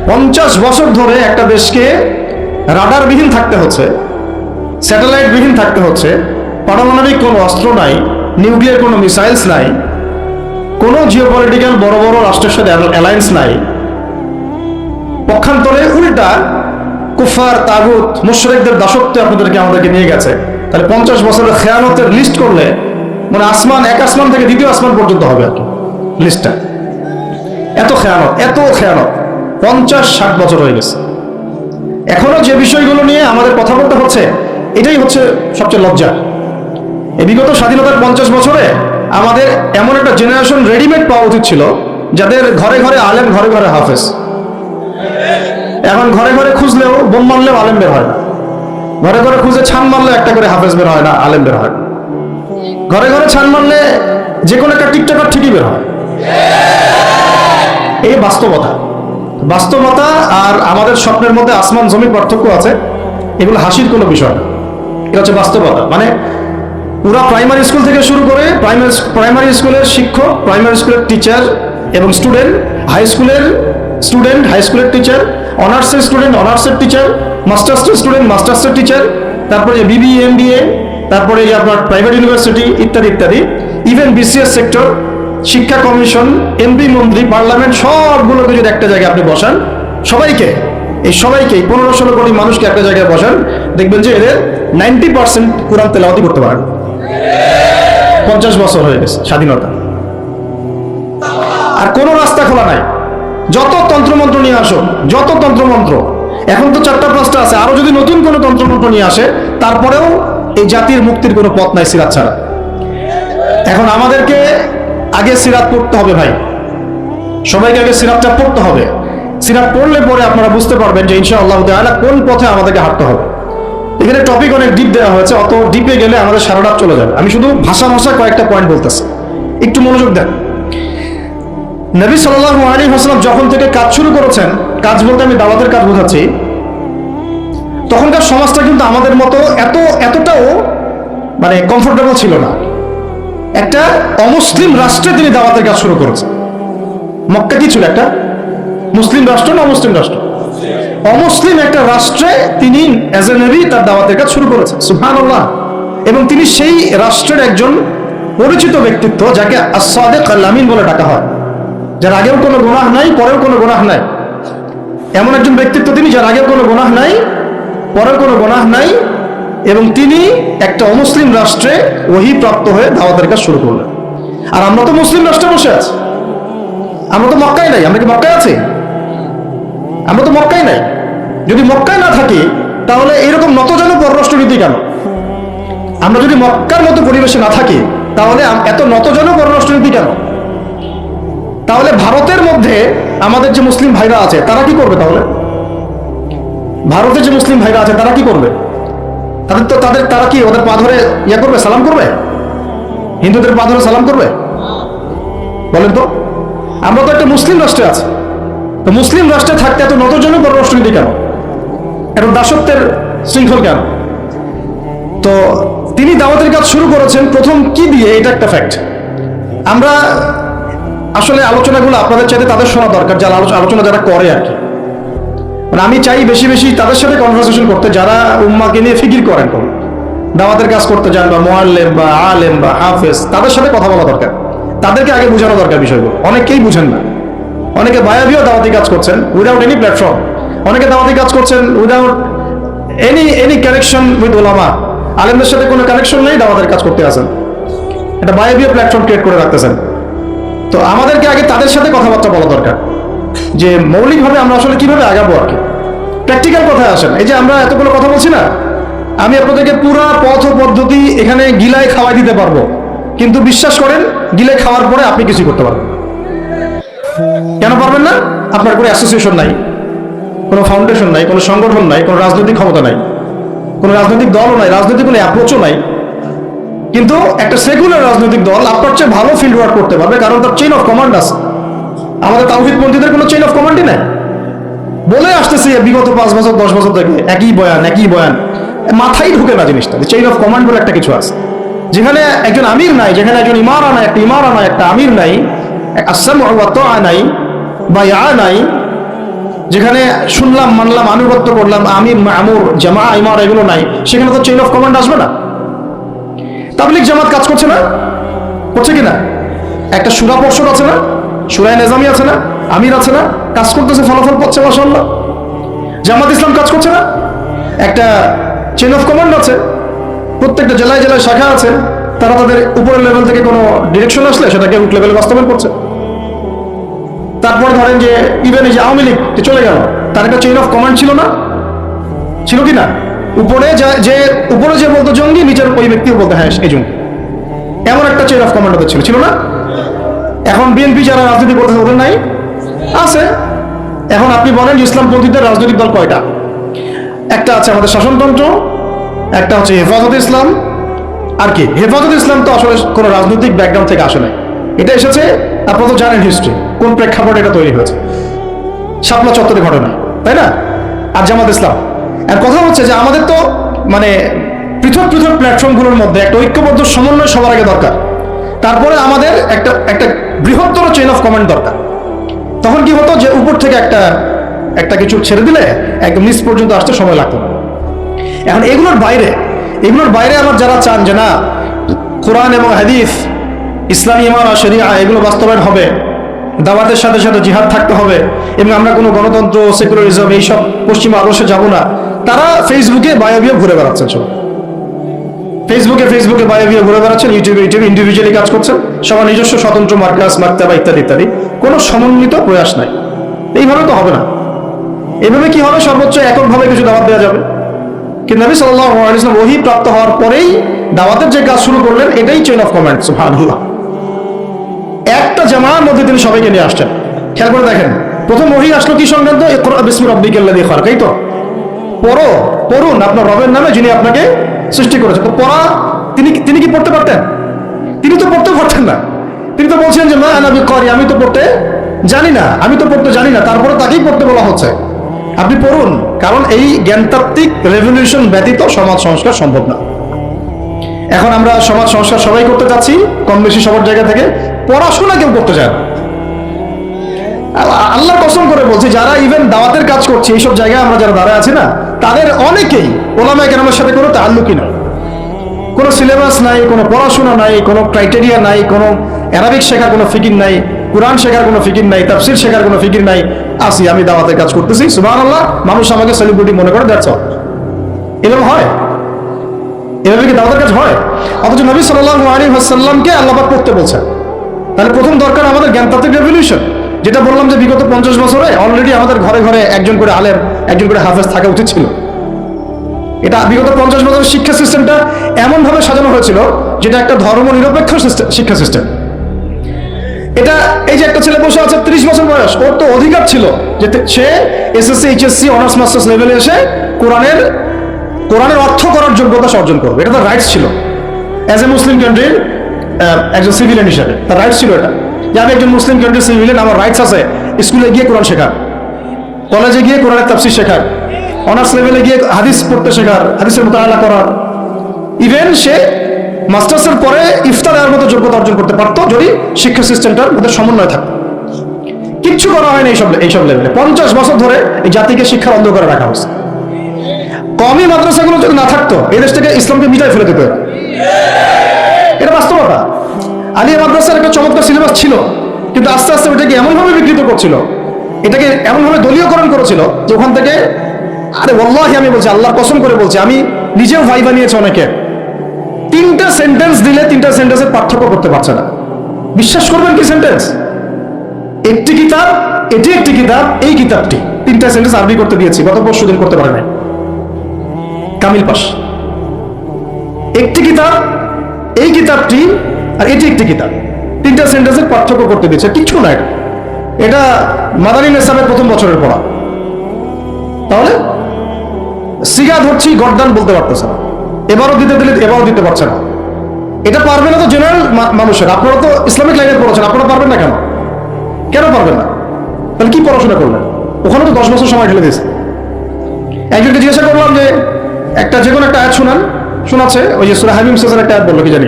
50 বছর ধরে একটা দেশকে রাডারবিহীন থাকতে হচ্ছে, স্যাটেলাইট বিহীন থাকতে হচ্ছে, পারমাণবিক কোনো অস্ত্র নাই, নিউক্লিয়ার কোনো মিসাইলস নাই, কোনো জিওপলিটিক্যাল বড় বড় রাষ্ট্রের সাথে অ্যালায়েন্স নাই। পক্ষান্তরে উল্টা কুফার, তাগুত, মুশরিকদের দাসত্বে আমাদেরকে নিয়ে গেছে। তাহলে 50 বছরের খেয়ানতের লিস্ট করলে মানে এক আসমান থেকে দ্বিতীয় আসমান পর্যন্ত হবে আর কি লিস্টটা। এত খেয়ানত 50-60 বছর হয়ে গেছে। এখনো যে বিষয়গুলো নিয়ে আমাদের কথা বলতে হচ্ছে, এটাই হচ্ছে সবচেয়ে লজ্জা। এই বিগত স্বাধীনতার 50 বছরে আমাদের এমন একটা জেনারেশন রেডিমেড পাওয়া উচিত ছিল, যাদের ঘরে ঘরে আলেম, ঘরে ঘরে হাফেজ। এখন ঘরে ঘরে খুঁজলেও, বোম মারলেও আলেম বের হয় না, ঘরে ঘরে খুঁজে ছান মারলে একটা করে হাফেজ বের হয় না, আলেম বের হয় না। ঘরে ঘরে ছান মারলে যে কোনো একটা টিকটকার ঠিকই বের হয়। এই বাস্তবতা আর আমাদের স্বপ্নের মধ্যে আসমান জমির পার্থক্য আছে। এগুলো হাসির কোনো বিষয় না, এটা হচ্ছে বাস্তবতা। মানে পুরা প্রাইমারি স্কুল থেকে শুরু করে প্রাইমারি স্কুলের শিক্ষক, প্রাইমারি স্কুলের টিচার এবং স্টুডেন্ট, হাই স্কুলের স্টুডেন্ট, হাই স্কুলের টিচার, অনার্সের স্টুডেন্ট, অনার্সের টিচার, মাস্টার্সের স্টুডেন্ট, মাস্টার্সের টিচার, তারপরে যে BBA MBA, তারপরে যে আপনার প্রাইভেট ইউনিভার্সিটি ইত্যাদি ইত্যাদি, ইভেন BCS সেক্টর, শিক্ষা কমিশন, MP মন্ত্রী, পার্লামেন্ট, সবগুলোকে যদি একটা জায়গায় আপনি বসান, সবাইকে 15-16 কোটি মানুষকে একটা জায়গায় বসান, দেখবেন যে এদের 90% কোরআন তেলাওয়াতি করতে পারেন। 50 বছর হয়ে গেছে স্বাধীনতা, আর কোনো রাস্তা খোলা নাই। যত তন্ত্রমন্ত্র নিয়ে আসো, যত তন্ত্রমন্ত্র, এখন তো 4টা-5টা আছে, আরো যদি নতুন কোনো তন্ত্রমন্ত্র নিয়ে আসে, তারপরেও এই জাতির মুক্তির কোনো পথ নাই সিরাত ছাড়া। এখন আমাদেরকে আগে সিরাত পড়তে হবে ভাই, সবাইকে আগে সিরাতটা পড়তে হবে। সিরাত পড়লে পরে আপনারা বুঝতে পারবেন যে ইনশাআল্লাহ তাআলা কোন পথে আমাদেরকে হাঁটতে হবে। এখানে টপিক অনেক ডিপ দেওয়া হয়েছে, অত ডিপে গেলে আমাদের সারা রাত চলে যাবে। আমি শুধু ভাষা কয়েকটা পয়েন্ট বলতেছি, একটু মনোযোগ দেন। নবী সাল্লাল্লাহু আলাইহি ওয়াসাল্লাম যখন থেকে কাজ শুরু করেছেন, কাজ বলতে আমি দাওয়াতের কাজ বোঝাচ্ছি, তখনকার সমাজটা কিন্তু আমাদের মতো এতটাও মানে কমফোর্টেবল ছিল না। একটা অমুসলিম রাষ্ট্রে তিনি দাওয়াতের কাজ শুরু করেছেন। মক্কা কি ছিল? একটা মুসলিম রাষ্ট্র না অমুসলিম রাষ্ট্র? অমুসলিম একটা রাষ্ট্রে তিনি অ্যাজ এ নবী তার দাওয়াতের কাজ শুরু করেছেন। সুবহানাল্লাহ। এবং তিনি সেই রাষ্ট্রের একজন পরিচিত ব্যক্তিত্ব, যাকে আস-সাদিক আল-আমিন বলে ডাকা হয়, যার আগেও কোনো গুনাহ নাই, পরেও কোনো গুনাহ নাই। এমন একজন ব্যক্তিত্ব তিনি, যার আগেও কোনো গুনাহ নাই, পরেও কোনো গুনাহ নাই, এবং তিনি একটা অমুসলিম রাষ্ট্রে ওহী প্রাপ্ত হয়ে দাওয়াতের কাজ শুরু করলেন। আর আমরা তো মুসলিম রাষ্ট্রে বসে আছি, আমরা তো মক্কায় নাই। আমরা কি মক্কায় আছি? আমরা তো মক্কায় নাই। যদি মক্কায় না থাকি তাহলে এরকম নতজানু পররাষ্ট্রনীতি কেন? আমরা যদি মক্কার মতো পরিবেশে না থাকি তাহলে এত নতজানু পররাষ্ট্রনীতি কেন? তাহলে ভারতের মধ্যে আমাদের যে মুসলিম ভাইরা আছে তারা কি করবে? তাহলে ভারতের যে মুসলিম ভাইরা আছে তারা কি করবে? তারা কি ওদের পা ধরে ইয়ে করবে, সালাম করবে? হিন্দুদের পা ধরে সালাম করবে? বলেন তো। আমরা তো একটা মুসলিম রাষ্ট্রে আছি, তো মুসলিম রাষ্ট্রে থাকতে এত নতজানু পররাষ্ট্রনীতি কেন? এত দাসত্বের শৃঙ্খল কেন? তো তিনি দাওয়াতের কাজ শুরু করেছেন প্রথম কি দিয়ে, এটা একটা ফ্যাক্ট। আমরা আসলে আলোচনাগুলো আপনাদের চাইতে তাদের শোনা দরকার, যারা আলোচনা যারা করে আর কি। মানে আমি চাই বেশি বেশি তাদের সাথে কনভারসেশন করতে, যারা উম্মাকে নিয়ে ফিকির করেন, দাওয়াতের কাজ করতে যান, বা মুআল্লিম বা আলেম বা হাফেজ, তাদের সাথে কথা বলা দরকার। তাদেরকে আগে বোঝানো দরকার বিষয়গুলো। অনেকেই বুঝেন না। অনেকে বায়াবিও দাওয়াতি কাজ করছেন উইদাউট এনি প্ল্যাটফর্ম। অনেকে দাওয়াতি কাজ করছেন উইদাউট এনি কানেকশন উইথ উলামা। আলেমদের সাথে কোনো কানেকশন নেই, দাওয়াতের কাজ করতে আসেন, এটা বায়াবিও প্ল্যাটফর্ম ক্রিয়েট করে রাখতেছেন। তো আমাদেরকে আগে তাদের সাথে কথাবার্তা বলা দরকার, যে মৌলিকভাবে আমরা আসলে কিভাবে আগাবো আর কি। প্র্যাকটিক্যাল কথায় আসেন। এই যে আমরা এতগুলো কথা বলছি না, আমি আপনাদেরকে পুরো পথ পদ্ধতি এখানে গিলায় খাওয়াই দিতে পারবো, কিন্তু বিশ্বাস করেন গিলে খাওয়ার পরে আপনি কিছু করতে পারবেন। কেন পারবেন না? আপনার কোনো অ্যাসোসিয়েশন নাই, কোনো ফাউন্ডেশন নাই, কোনো সংগঠন নাই, কোনো রাজনৈতিক ক্ষমতা নাই, কোনো রাজনৈতিক দলও নাই, রাজনৈতিক কোনো অ্যাপ্রোচও নাই। কিন্তু একটা সেকুলার রাজনৈতিক দল আপনার চেয়ে ভালো ফিল্ড ওয়ার্ক করতে পারবে, কারণ তার চেইন অফ কমান্ড আছে। আমাদের তাওহীদপন্থীদের কোনো চেইন অফ কমান্ডই নাই। বলে আসতেছি বিগত 5 বছর 10 বছর থেকে একই বয়ান, মাথায় ঢুকে না জিনিসটা, চেইন অফ কমান্ড বলে একটা কিছু আছে। যেখানে একজন আমির নাই, যেখানে একজন ইমারা নাই, একটা আমির নাই, আসসামু ওয়া তাআ নাই, বায়আ নাই, যেখানে শুনলাম মানলাম আনুগত্য করলাম, আমির মামুর জামা ইমারা এগুলো নাই, সেখানে তো চেইন অফ কমান্ড আসবে না। তাবলীগ জামাত কাজ করছে না? করছে কিনা? একটা সূরা পর্ষদ আছে না, সূরা নিজামি আছে না, আমির আছে না, কাজ করতেছে, ফলাফল পাচ্ছে মাশাআল্লাহ। জামাত ইসলাম কাজ করছে না? একটা চেইন অফ কমান্ড আছে, প্রত্যেকটা জেলায় জেলায় শাখা আছে, তারা তাদের উপরের লেভেল থেকে কোনো ডিরেকশন আসলে সেটাকে উচ্চ লেভেলে বাস্তবায়ন করছে। তারপরে ধরেন যে ইভেন এই যে আওয়ামী লীগ চলে গেল, তার একটা চেইন অফ কমান্ড ছিল না? ছিল কি না? উপরে যে বলতো জঙ্গি, নিচের ওই ব্যক্তিও বলতো হ্যাঁ এই জঙ্গি, এমন একটা চেইন অফ কমান্ড ওদের ছিল না? এখন বিএনপি যারা রাজনীতি করতেছে ওদের নাই? আছে। এখন আপনি বলেন ইসলামপন্থীদের রাজনৈতিক দল কয়টা? একটা আছে আমাদের শাসনতন্ত্র, একটা হচ্ছে হেফাজত ইসলাম, আর কি হেফাজত ইসলাম তো আসলে কোনো রাজনৈতিক ব্যাকগ্রাউন্ড থেকে আসে নাই, এটা এসেছে আপনারা তো জানেন হিস্ট্রি, কোন প্রেক্ষাপটে এটা তৈরি হয়েছে, শাপলা চত্বরে ঘটনা, তাই না? আর জামাত ইসলাম। আর কথা হচ্ছে যে আমাদের তো মানে পৃথক পৃথক প্ল্যাটফর্মগুলোর মধ্যে একটা ঐক্যবদ্ধ সমন্বয় সবার আগে দরকার, তারপরে আমাদের একটা বৃহত্তর চেইন অফ কমান্ড দরকার। তখন কি হতো যে উপর থেকে একটা কিছু ছেড়ে দিলে একদম নিচ পর্যন্ত আসতে সময় লাগতো না। এখন এগুলোর বাইরে আবার যারা চান যে না কোরআন এবং হাদিস, ইসলামী ইমারা শরিয়া এগুলো বাস্তবায়ন হবে, দাওয়াতের সাথে সাথে জিহাদ থাকতে হবে, এবং আমরা কোনো গণতন্ত্র সেকুলারিজম এইসব পশ্চিমা আদর্শে যাব না, তারা ফেসবুকে বায়োবিও ঘুরে বেড়াচ্ছেন। সব ফেসবুকে বায়োবিও ঘুরে বেড়াচ্ছেন, ইউটিউবে ইন্ডিভিজুয়ালি কাজ করছেন, সবার নিজস্ব স্বতন্ত্র মার্কাস মাকতাবা ইত্যাদি, কোনো সমন্বিত প্রয়াস নাই। এইভাবে তো হবে না। এভাবে কি হবে? সর্বোচ্চ এককভাবে কিছু দাওয়াত দেওয়া যাবে, কিন্তু নবী সাল্লাল্লাহু আলাইহি ওয়াসাল্লাম ওহী প্রাপ্ত হওয়ার পরেই দাওয়াতের যে কাজ শুরু করলেন, এটাই চেইন অফ কমান্ড। সুবহানাল্লাহ। একটা জামার মধ্যে তিনি সবাইকে নিয়ে আসছেন। খেয়াল করে দেখেন, প্রথম ওহী আসলো কি সংক্রান্ত? ইকরা বিসমি রাব্বিকাল্লাযী খালাক, এই তো পড়ুন আপনার রবের নামে যিনি আপনাকে সৃষ্টি করেছেন। তো পড়া তিনি কি পড়তে পারতেন? তিনি তো পড়তে পারতেন না। তিনি তো বলছেন যে মা আনা বিকারি, আমি তো পড়তে জানি না, তারপরে তাকেই পড়তে বলা হচ্ছে। আপনি পড়ুন, কারণ এই জ্ঞানতাত্ত্বিক রেভলিউশন ব্যতীত সমাজ সংস্কার সম্ভব না। এখন আমরা সমাজ সংস্কার সবাই করতে যাচ্ছি, কম বেশি সবার জায়গা থেকে। পড়াশোনা কেউ করতে চায় না। আল্লাহর কসম করে বলছি, যারা ইভেন দাওয়াতের কাজ করছে এইসব জায়গায় আমরা যারা দাঁড়ায় আছি না, তাদের অনেকেই ওলামায়ে কেরামের সাথে কোনো তাআল্লুকই নাই, কোনো সিলেবাস নাই, কোনো পড়াশোনা নাই, কোনো ক্রাইটেরিয়া নাই, কোনো অ্যারাবিক শেখার কোনো ফিকির নাই, কোরআন শেখার কোনো ফিকির নাই, তাফসীর শেখার কোনো ফিকির নাই। আমি দাওয়াতের কাজ করতেছি, সুবহানাল্লাহ, মানুষ আমাকে সেলিব্রিটি মনে করে, দ্যাটস অল। এভাবে হয়? এভাবে কি দাওয়াতের কাজ হয়? অথচ নবী সাল্লাল্লাহু আলাইহি ওয়াসাল্লামকে আল্লাহ পাক করতে বলছেন। তাহলে প্রথম দরকার আমাদের জ্ঞানতাত্ত্বিক রেভলিউশন। যেটা বললাম যে বিগত 50 বছরে অলরেডি আমাদের ঘরে ঘরে একজন করে আলেম, একজন করে হাফেজ থাকা উচিত ছিল। এটা বিগত 50 বছরের শিক্ষা সিস্টেমটা এমনভাবে সাজানো হয়েছিল যেটা একটা ধর্ম নিরপেক্ষ শিক্ষা সিস্টেম। এটা এই যে একটা ছেলে বসে আছে 30 বছর বয়স, ওর তো অধিকার ছিল যে সে এসএসসি, এইচএসসি, অনার্স মাস্টার্স লেভেলে এসে কোরআনের অর্থ করার যোগ্যতা অর্জন করবে। এটা তার রাইটস ছিল অ্যাজ এ মুসলিম কান্ট্রির একজন সিভিলিয়ান হিসাবে। তার রাইটস ছিল এটা, যে আমি একজন মুসলিম কান্ট্রির সিভিলিয়ান, আমার রাইটস আছে স্কুলে গিয়ে কোরআন শেখার, কলেজে গিয়ে কোরআনের তাফসীর শেখার, অনার্স লেভেলে গিয়ে হাদিস পড়তে শেখার, হাদিসের মুতাআলা করার। ইভেন সে মাস্টার্সের পরে ইফতার দেওয়ার মতো যোগ্যতা অর্জন করতে পারতো যদি শিক্ষা সিস্টেমটার মধ্যে সমন্বয় থাকতো। কিচ্ছু করা হয়নি এইসব লেভেলে। 50 বছর ধরে এই জাতিকে শিক্ষার অন্ধকারে রাখা হয়েছে। কওমি মাদ্রাসাগুলো যদি না থাকতো, এই দেশ থেকে ইসলামকে মিটাই ফেলে দিত। এটা বাস্তবতা। আলিয়া মাদ্রাসার একটা চমৎকার সিলেবাস ছিল, কিন্তু আস্তে আস্তে ওইটাকে এমনভাবে বিকৃত করছিল, এটাকে এমনভাবে দলীয়করণ করেছিল যে ওখান থেকে, আরে ওয়াল্লাহি আমি বলছি, আল্লাহর কসম করে বলছি, আমি নিজেও ভাই বানিয়েছি অনেকে। 3টা সেন্টেন্স দিলে 3টা সেন্টেন্সের পার্থক্য করতে পারছে না। বিশ্বাস করবেন কি সেন্টেন্স? একটি কিতাব, এটি একটি কিতাব, এই কিতাবটি, 3টা সেন্টেন্স আরবি করতে দিয়েছি, গত পরশুদিন করতে পারে নাই, কামিল পাস। একটি কিতাব, এই কিতাবটি, আর এটি একটি কিতাব, 3টা সেন্টেন্সের পার্থক্য করতে দিয়েছে। কিচ্ছু না, এটা মাদানী নেসাবের প্রথম বছরের পড়া। তাহলে সিগা ধরছি, গর্দান বলতে পারতেছে না, এবারও দিতে দিলে এবারও দিতে পারছে না। এটা পারবে না তো জেনারেল মানুষের। আপনারা তো ইসলামিক লাইনে পড়েছেন, আপনারা পারবেন না কেন? কেন পারবেন না? তাহলে কি পড়াশোনা করলেন? ওখানে তো 10 বছর সময় ঢেলে দিয়েছে। একজনকে জিজ্ঞাসা করলাম যে একটা যে কোনো একটা আয়াত শোনাচ্ছে, ওই যে সূরা হামিম শেষের একটা আয়াত বললো কি জানি,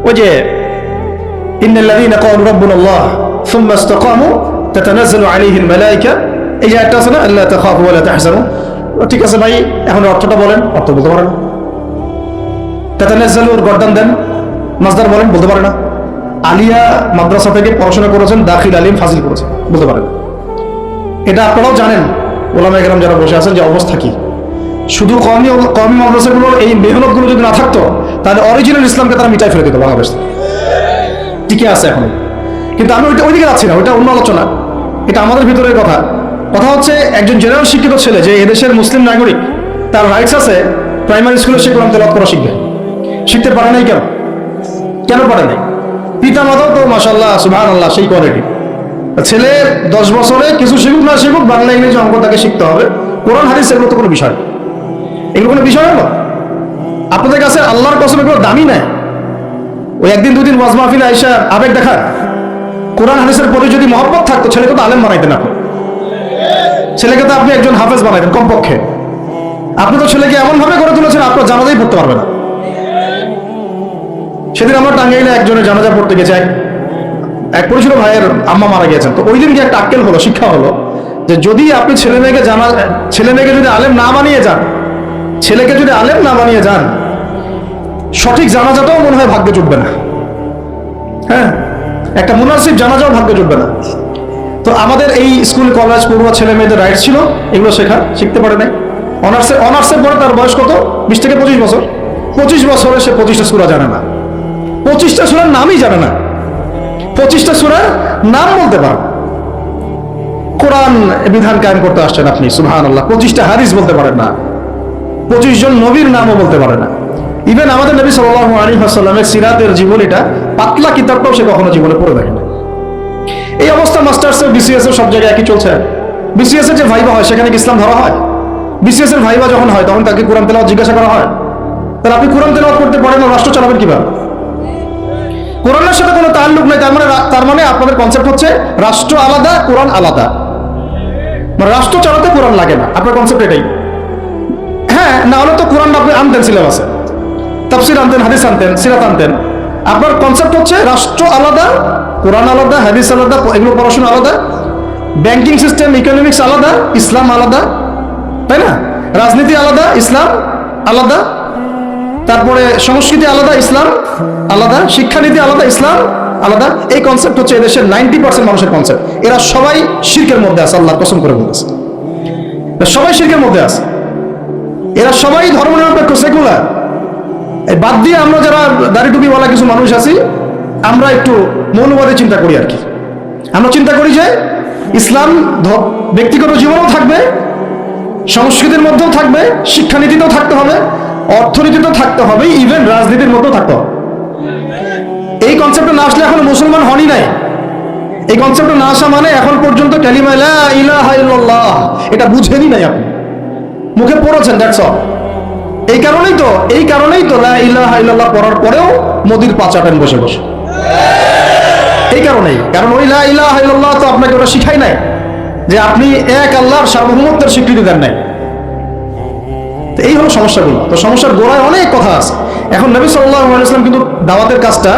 ওই যে ইন্নাল্লাযীনা ক্বালু রাব্বুনাল্লাহ সুম্মা ইসতাকামু তাতানাজ্জালু আলাইহিল মালায়েকা, এই যে আয়াতটা আছে না, আল্লা তাখাফু ওয়া লা তাহজানু। ঠিক আছে ভাই, এখন অর্থটা বলেন। অর্থ বলতে পারে না। তাতানাজ্জালুর গর্দান দেন, মাসদার বলেন, বলতে পারে না। আলিয়া মাদ্রাসা থেকে পড়াশোনা করেছেন, দাখিল আলিম ফাজিল করেছেন, বলতে পারেন। এটা আপনারাও জানেন, ওলামায়ে কেরাম যারা বসে আছেন, যে অবস্থা কি। শুধু কওমি মাদ্রাসাগুলোর এই মেহনতগুলো যদি না থাকতো, তাহলে অরিজিনাল ইসলামকে তারা মিটাই ফেলে দিত বাংলাদেশ। টিকে আছে এখন। কিন্তু আমি ওইদিকে যাচ্ছি না, ওইটা অন্য আলোচনা। এটা আমাদের ভিতরের কথা হচ্ছে, একজন জেনারেল শিক্ষিত ছেলে যে এদেশের মুসলিম নাগরিক, তার রাইটস আছে প্রাইমারি স্কুলে সে কোরআন তেলাওয়াত করা শিখবে। শিখতে পারে নাই কেন? কেন পারে নাই? পিতা মাতাও তো মাশাআল্লাহ সুবহানাল্লাহ সেই কোয়ালিটি। ছেলে 10 বছরে কিছু শিখুক না শিখুক, বাংলা ইংরেজি অঙ্ক তাকে শিখতে হবে। কোরআন হাদিস এগুলো তো কোনো বিষয়, এগুলো কোনো বিষয় হলো আপনাদের কাছে? আল্লাহর কসম এগুলো দামি নাই। ওই একদিন দুদিন ওয়াজ মাহফিলে আইসা আবেগ দেখা। কোরআন হাদিসের প্রতি যদি মহব্বত থাকতো, ছেলেকে তো আলেম বানাইতেন আপনি। ছেলেকে তো আপনি একজন হাফেজ বানাইতেন কমপক্ষে। আপনি তো ছেলেকে এমন ভাবে করে তুলেছেন আপনার জানাজাই পড়তে পারবে না। সেদিন আমরা টাঙ্গাইলে একজনের জানাজা পড়তে গেছে, এক পরিচিত ভাইয়ের আম্মা মারা গিয়েছেন। তো ওই দিন কি একটা আক্কেল হলো, শিক্ষা হলো, যে যদি আপনি ছেলে মেয়েকে যদি আলেম না বানিয়ে যান, ছেলেকে যদি আলেম না বানিয়ে যান, সঠিক জানাজাটাও মনে হয় ভাগ্যে জুটবে না। হ্যাঁ, একটা মুনাসিব জানাজাও ভাগ্যে জুটবে না। তো আমাদের এই স্কুল কলেজ পড়ুয়া ছেলে মেয়েদের রাইট ছিল এগুলো শিখতে পারে নাই। অনার্সের পরে তার বয়স কত? 20 থেকে 25 বছর। 25 বছরে সে 25টা সূরা জানে না, 25টা সূরার নামই জানে না। 25টা সূরার নাম বলতে পারে। কোরআন বিধান কায়েম করতে আসছেন আপনি, সুবহানাল্লাহ। 25টা হাদিস বলতে পারেন না, 25 জন নবীর নামও বলতে পারে না। ইভেন আমাদের নবী সাল্লাল্লাহু আলাইহি ওয়াসাল্লামের সিরাতের জীবনীটা পাতলা কিতাবটাও সে কখনো জীবনে পড়ে দেখে না। এই অবস্থা মাস্টার্স এর বিসিএস এর সব জায়গায় একই চলছে। বিসিএস এর যে ভাইবা হয় সেখানে কি ইসলাম ধরা হয়? বিসিএস এর ভাইবা যখন হয় তখন তাকে কোরআন তেলাওয়াত জিজ্ঞাসা করা হয়? তাহলে আপনি কোরআন তেলাওয়াত করতে পারেন না, রাষ্ট্র চালাবেন কিভাবে? কোরআনের সাথে কোনো তাল্লুক নাই, তার মানে আপনাদের কনসেপ্ট হচ্ছে রাষ্ট্র আলাদা, কোরআন আলাদা। মানে রাষ্ট্র চালাতে কোরআন লাগে না, আপনার কনসেপ্ট এটাই। হ্যাঁ, না হলে তো কোরআন আপনি আনতেন সিলেবাসে, তাফসীর আনতেন, হাদিস আনতেন, সিরাত আনতেন। আপনার কনসেপ্ট হচ্ছে রাষ্ট্র আলাদা, কোরআন আলাদা, হাদিস আলাদা, এগুলো পড়াশোনা আলাদা, ব্যাংকিং সিস্টেম, ইকোনমিক্স আলাদা, ইসলাম আলাদা, তাই না? রাজনীতি আলাদা, ইসলাম আলাদা, তারপরে সংস্কৃতি আলাদা, ইসলাম আলাদা, শিক্ষানীতি আলাদা, ইসলাম আলাদা। এই কনসেপ্ট হচ্ছে এদেশের 90% মানুষের কনসেপ্ট। এরা সবাই শিরকের মধ্যে আছে, আল্লাহ কসম করে বলতেছে, সবাই শিরকের মধ্যে আছে। এরা সবাই ধর্মনিরপেক্ষ, সেকুলার। এই বাদ দিয়ে আমরা যারা দাড়ি টুপিওয়ালা কিছু মানুষ আছি, আমরা একটু মৌলবাদী চিন্তা করি আর কি। আমরা চিন্তা করি যে ইসলাম ব্যক্তিগত জীবনেও থাকবে, সংস্কৃতির মধ্যেও থাকবে, শিক্ষানীতিতেও থাকতে হবে, অর্থনীতিতেও থাকতে হবে, ইভেন রাজনীতির মধ্যেও থাকতে হবে। এই কনসেপ্টে না আসলে এখনো মুসলমান হনই নাই। এই কনসেপ্টে না আসা মানে এখন পর্যন্ত কালিমা লা ইলাহা ইল্লাল্লাহ এটা বুঝেনই নাই, আপনি মুখে পড়েছেন, দ্যাটস অল। এই কারণেই তো লা ইলাহা ইল্লাল্লাহ পড়ার পরেও মোদির পা চাটেন বসে বসে। এই কারণেই, কারণ ওই লা ইলাহা ইল্লাল্লাহ তো আপনাকে ওটা শিখাই নাই যে আপনি এক আল্লাহর সার্বভৌমত্বের স্বীকৃতি দেন নাই। এই হলো সমস্যাগুলো। তো সমস্যার গোড়ায় অনেক কথা আছে। এখন নবী সাল্লাল্লাহু আলাইহি ওয়াসাল্লাম কিন্তু দাওয়াতের কাজটা,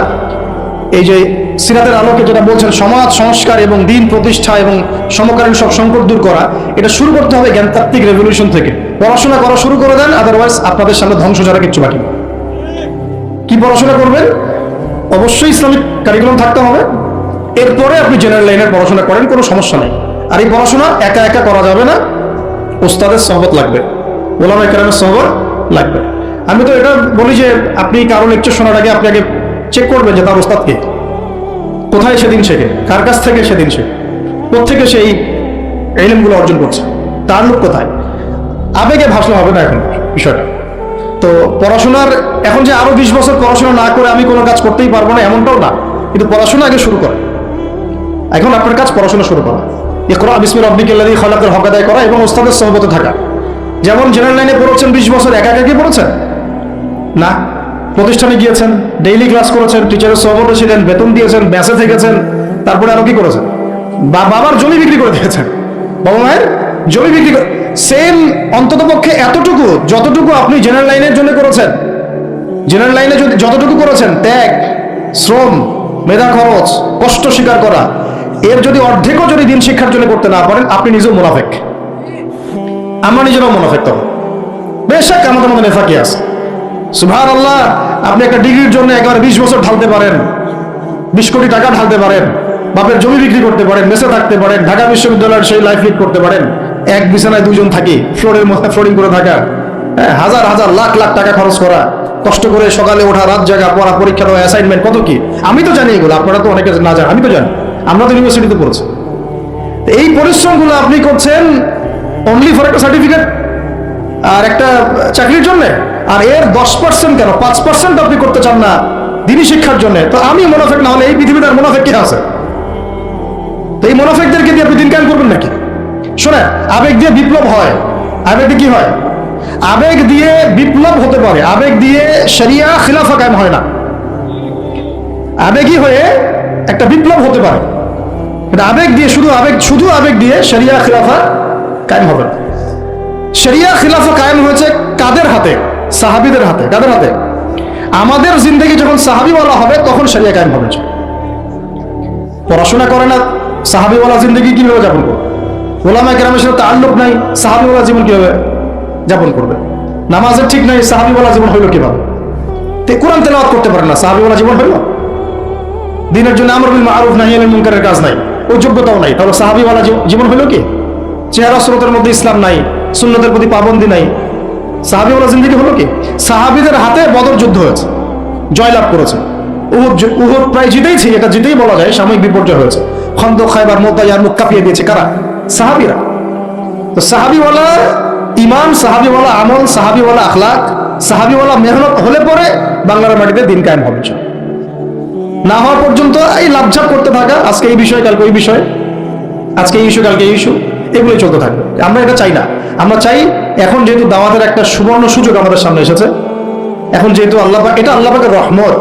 এই যে সিরাতের আলোকে যেটা বলছেন সমাজ সংস্কার এবং দিন প্রতিষ্ঠা এবং সমকালীন সব সংকট দূর করা, এটা শুরু করতে হবে জ্ঞানতাত্ত্বিক রেভলিউশন থেকে। পড়াশোনা করা শুরু করে দেন, আদারওয়াইজ আপনাদের সামনে ধ্বংস ছাড়া কিচ্ছু বাকি নেই। কি পড়াশোনা করবেন? অবশ্যই ইসলামিক কারিকুলাম থাকতে হবে। এরপরে আপনি জেনারেল লাইনের পড়াশোনা করেন, কোনো সমস্যা নেই। আর এই পড়াশোনা একা একা করা যাবে না, ওস্তাদের সহবত লাগবে, ওলামায়ে কেরামের সহবত লাগবে। আমি তো এটা বলি যে আপনি কারো লেকচার শোনার আগে আপনি আগে চেক করবেন যে তার ওস্তাদ কে, কোথায় সেদিন শেখে, কার কাছ থেকে সেদিন শেখে, কোত্থেকে সেই ইলমগুলো অর্জন করছে, তার লোক কোথায়। আবেগে ভাসলে হবে না এখন বিষয়টা। তো পড়াশোনার এখন যে আরো 20 বছর পড়াশোনা না করে আমি কোনো কাজ করতেই পারবো না এমনটাও না, কিন্তু পড়াশোনা আগে শুরু করে। এখন আপনার কাজ পড়াশোনা শুরু করা, ইকরা বিসমি রাব্বিকাল্লাযী খালাকের হক আদায় করা এবং ওস্তাদের সহবতে থাকা। যেমন জেনারেল লাইনে পড়েছেন 20 বছর, একা একা কি পড়েছেন না, প্রতিষ্ঠানে গিয়েছেন, ডেইলি ক্লাস করেছেন, টিচারের সহবতে ছিলেন, বেতন দিয়েছেন, ব্যাসে থেকেছেন, তারপরে আরো কি করেছেন, বাবার জমি বিক্রি করে দিয়েছেন, বাবা মায়ের জমি বিক্রি করে। সেম অন্তত পক্ষে এতটুকু যতটুকু আপনি জেনারেল লাইনের জন্য করেছেন, জেনারেল লাইনে যতটুকু করেছেন, ত্যাগ, শ্রম, মেধা খরচ, কষ্ট স্বীকার করা, এর যদি অর্ধেকও যদি দিন শিক্ষার জন্য করতে না পারেন, আপনি নিজেও মুনাফিক। আমরা নিজেরাও মুনাফিক। তখন বেশক আমাদের মধ্যে নেফাকি আছে। সুবহানাল্লাহ, আপনি একটা ডিগ্রির জন্য একবার 20 বছর ঢালতে পারেন, 20 কোটি টাকা ঢালতে পারেন, বাপের জমি বিক্রি করতে পারেন, মেসে থাকতে পারেন, ঢাকা বিশ্ববিদ্যালয়ের সেই লাইফ লিড করতে পারেন, এক বিছানায় 2 জন থাকি, ফ্লোরের মধ্যে ফ্লোরিং করে থাকা, হাজার হাজার লাখ লাখ টাকা খরচ করা, কষ্ট করে সকালে ওঠা, রাত জাগা, পড়া, পরীক্ষা দেওয়া, অ্যাসাইনমেন্ট, কত কি। আমি তো জানি এগুলো, আপনারা তো অনেকে না জানেন, আমি তো জানি, আমরা তো ইউনিভার্সিটিতে পড়েছি। এই পরিশ্রমগুলো আপনি করছেন অনলি ফর একটা সার্টিফিকেট আর একটা চাকরির জন্য, আর এর 10% কেন 5% আপনি করতে চান না দিনই শিক্ষার জন্য। তো আমি মুনাফিক না হলে এই পৃথিবীতে আর মুনাফিক কে আছে? তো এই মুনাফিকদেরকে দিয়ে আপনি দিন কায়েম করবেন নাকি? শোনেন, আবেগ দিয়ে বিপ্লব হয়। আবেগ দিয়ে কি হয়? আবেগ দিয়ে বিপ্লব হতে পারে, আবেগ দিয়ে শরিয়া খিলাফা কায়েম হয় না। আবেগী হয়ে একটা বিপ্লব হতে পারে, আবেগ দিয়ে শুধু আবেগ দিয়ে শরিয়া খিলাফা কায়েম হবে না। শরিয়া খিলাফা কায়েম হয়েছে কাদের হাতে? সাহাবীদের হাতে। কাদের হাতে? আমাদের জিন্দেগি যখন সাহাবীওয়ালা হবে তখন শরিয়া কায়েম হবে। পড়াশোনা করে না, সাহাবীওয়ালা জিন্দেগি কিভাবে যাপন করবে? ওলামায়ে কেরামের সাথে তাআল্লুক নাই, সাহাবীওয়ালা জীবন কিভাবে যাপন করবে? নামাজের ঠিক নাই, সাহাবীওয়ালা জীবন হইল কিভাবে? কোরআন তেলাওয়াত করতে পারে না, সাহাবীওয়ালা জীবন হইল? দিনের জন্য আমর বিল মারুফ নাহি আনিল মুনকারের কাজ নাই, ওই যোগ্যতাও নাই, তাহলে সাহাবীওয়ালা জীবন হইল কি? চেহারা স্রোতের মধ্যে ইসলাম নাই, সুন্নতের প্রতি পাবন্দি নাই, সাহাবীওয়ালা জিন্দেগি হলো কি? সাহাবীদের হাতে বদর যুদ্ধ হয়েছে, জয়লাভ করেছে। উহুদ প্রায় জিতেইছে, এটা জিতেই বলা যায়, সাময়িক বিপর্যয় হয়েছে। খন্দক, খায়বার, মুতা, ইয়ারমুক কাঁপিয়ে দিয়েছে কারা? সাহাবীরা। তো সাহাবীওয়ালা ইমান, সাহাবিওয়ালা আমল, সাহাবিওয়ালা আখলাক, সাহাবিওয়ালা মেহনত হলে পরে বাংলার মাটিতে দিন কায়েম হবে। না হওয়া পর্যন্ত এই লাভঝাপ করতে থাকা, আজকে এই বিষয় কালকে ওই বিষয়, আজকে এই ইস্যু কালকে এই ইস্যু, এগুলোই চলতে থাকবে। আমরা এটা চাই না। আমরা চাই এখন যেহেতু দাওয়াতের একটা সুবর্ণ সুযোগ আমাদের সামনে এসেছে, এখন যেহেতু আল্লাহ পাক, এটা আল্লাহ পাকের রহমত,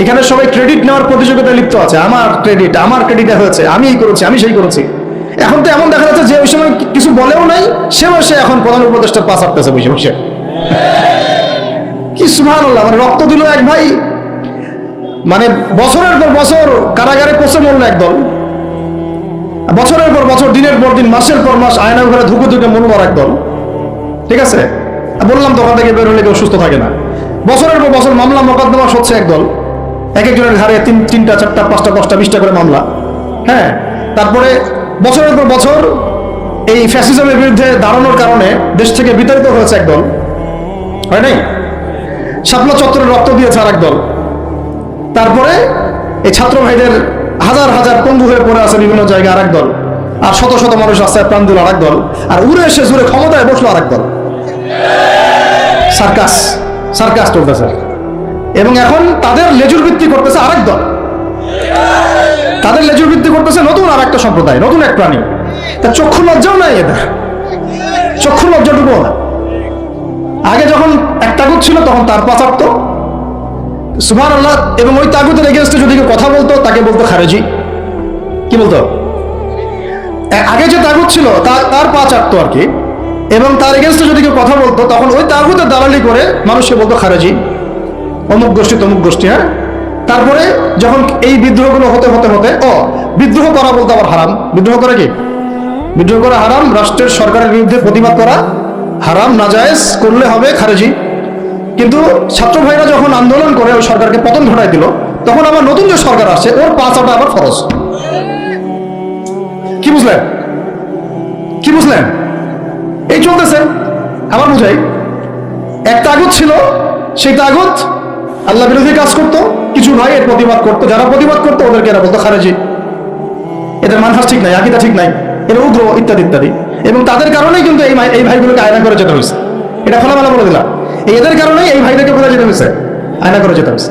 এখানে সবাই ক্রেডিট নেওয়ার প্রতিযোগিতায় লিপ্ত আছে। আমার ক্রেডিট হয়েছে, আমি এই করেছি, আমি সেই করেছি। এখন তো এমন দেখা যাচ্ছে যে ওই সময় কিছু বলেও নাই, সে এখন প্রধান উপদেষ্টার পাশ আটতেছে বসে বসে। কি সুবহানাল্লাহ! মানে রক্ত দিল এক ভাই, মানে বছরের পর বছর কারাগারে পচে মরল একদল, বছরের পর বছর, দিনের পর দিন, মাসের পর মাস আয়না ঘরে ধুকে ধুকে মরল একদল। ঠিক আছে, বললাম দোকান থেকে বের হলে কেউ সুস্থ থাকে না। বছরের পর বছর মামলা মোকদ্দমা হচ্ছে একদল, এক একজনের ঘাড়ে তিনটা, চারটা, পাঁচটা, 10টা, 20টা করে মামলা। হ্যাঁ, তারপরে বছরের পর বছর এই ফ্যাসিজমের বিরুদ্ধে দাঁড়ানোর কারণে দেশ থেকে বিতাড়িত হয়েছে একদল, হয় নাই? শাপলা চত্বরে রক্ত দিয়েছে আর একদল। তারপরে এই ছাত্র ভাইদের হাজার হাজার পঙ্গু হয়ে পড়ে আছে বিভিন্ন জায়গায় আর একদল, আর শত শত মানুষ রাস্তায় প্রাণ দিল আর একদল, আর উড়ে এসে জুড়ে ক্ষমতায় বসলো আর একদল। সার্কাস চলতেছে, এবং এখন তাদের লেজুর ভিত্তি করতেছে আরেক দল, তাদের লেজুর ভিত্তি করতেছে নতুন আর একটা সম্প্রদায়, নতুন এক প্রাণী। তার চক্ষু লজ্জাও নাই, এদের চক্ষু লজ্জাটুকুও না। আগে যখন এক তাগুত ছিল তখন তার পাচারত, সুবহানাল্লাহ, এবং ওই তাগুতের এগেইনস্টে যদি কেউ কথা বলতো তাকে বলতো খারেজি। কি বলতো? আগে যে তাগুত ছিল তার পা চাটতো আর কি, এবং তার এগেইনস্টে যদি কেউ কথা বলতো তখন ওই তাগুতের দালালি করে মানুষকে বলতো খারেজি, অমুক গোষ্ঠী তমুক গোষ্ঠী। হ্যাঁ, তারপরে যখন এই বিদ্রোহগুলো হতে হতে হতে বিদ্রোহ করা বলতে আবার হারাম। বিদ্রোহ করা কি? বিদ্রোহ করা হারাম, রাষ্ট্রের সরকারের বিরুদ্ধে প্রতিবাদ করা হারাম, নাজায়েজ, করলে হবে খারেজি। কিন্তু ছাত্র ভাইরা যখন আন্দোলন করে ওই সরকারকে পতন ঘটাই দিল, তখন আবার নতুন যে সরকার আসছে ওর পা চাটা আবার ফরজ। কি বুঝলেন? কি বুঝলেন? এই চলতেছে। আবার বুঝাই, এক তাগুত ছিল, সেই তাগুত আল্লাহ বিরোধী কাজ করতো, কিছু ভাই এর প্রতিবাদ করতো, যারা প্রতিবাদ করতো ওদেরকে এরা বলতো খারেজি, এদের মানহাজ ঠিক নাই, আকীদা ঠিক নাই, এরা উগ্র, ইত্যাদি ইত্যাদি। এবং তাদের কারণেই কিন্তু এই ভাইগুলোকে আয়না করে যেতে হয়েছে। এটা খোলামেলা বলে দিলাম, এদের কারণেই এই ভাইদেরকে কোথায় যেতে হয়েছে? আয়না করে যেতে হয়েছে।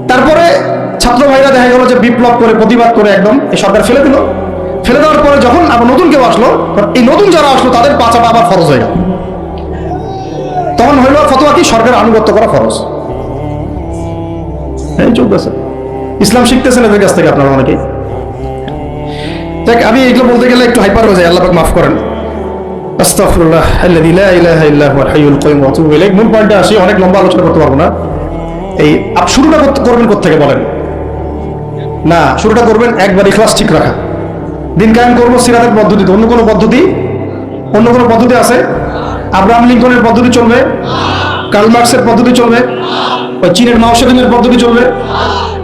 তারপরে ছাত্র ভাইরা দেখা গেল যে বিপ্লব করে, প্রতিবাদ করে একদম এই সরকার ফেলে দিল। ফেলে দেওয়ার পরে যখন আবার নতুন কেউ আসলো, এই নতুন যারা আসলো তাদের পাচাটা আবার ফরজ হয়ে গেল। তখন হইল ফতোয়া কি? সরকার আনুগত্য করা ফরজ। এই চলতেছে। ইসলাম শিখতেছেন এদের কাছ থেকে আপনারা অনেকেই। দেখ, আমি এগুলো বলতে গেলে একটু হাইপার হয়ে যায়, আল্লাহ পাক মাফ করেন। আস্তাগফিরুল্লাহ আল্লাযী লা ইলাহা ইল্লা হুয়াল হাইয়ুল কাইয়্যুম ওয়া আতুবু ইলাইহি। মূল পয়েন্টে আসি, অনেক লম্বা আলোচনা করতে পারবো না। এই শুরুটা করবেন কোত্থেকে বলেন? না, শুরুটা করবেন একবার ইখলাস ঠিক রাখা। দিন কায়েম করবো সিরাতের পদ্ধতিতে। অন্য কোনো পদ্ধতি আছে? আব্রাহাম লিঙ্কনের পদ্ধতি চলবে? কার্ল মার্কসের পদ্ধতি চলবে? ওই চীনের মাও সেতুংয়ের পদ্ধতি চলবে?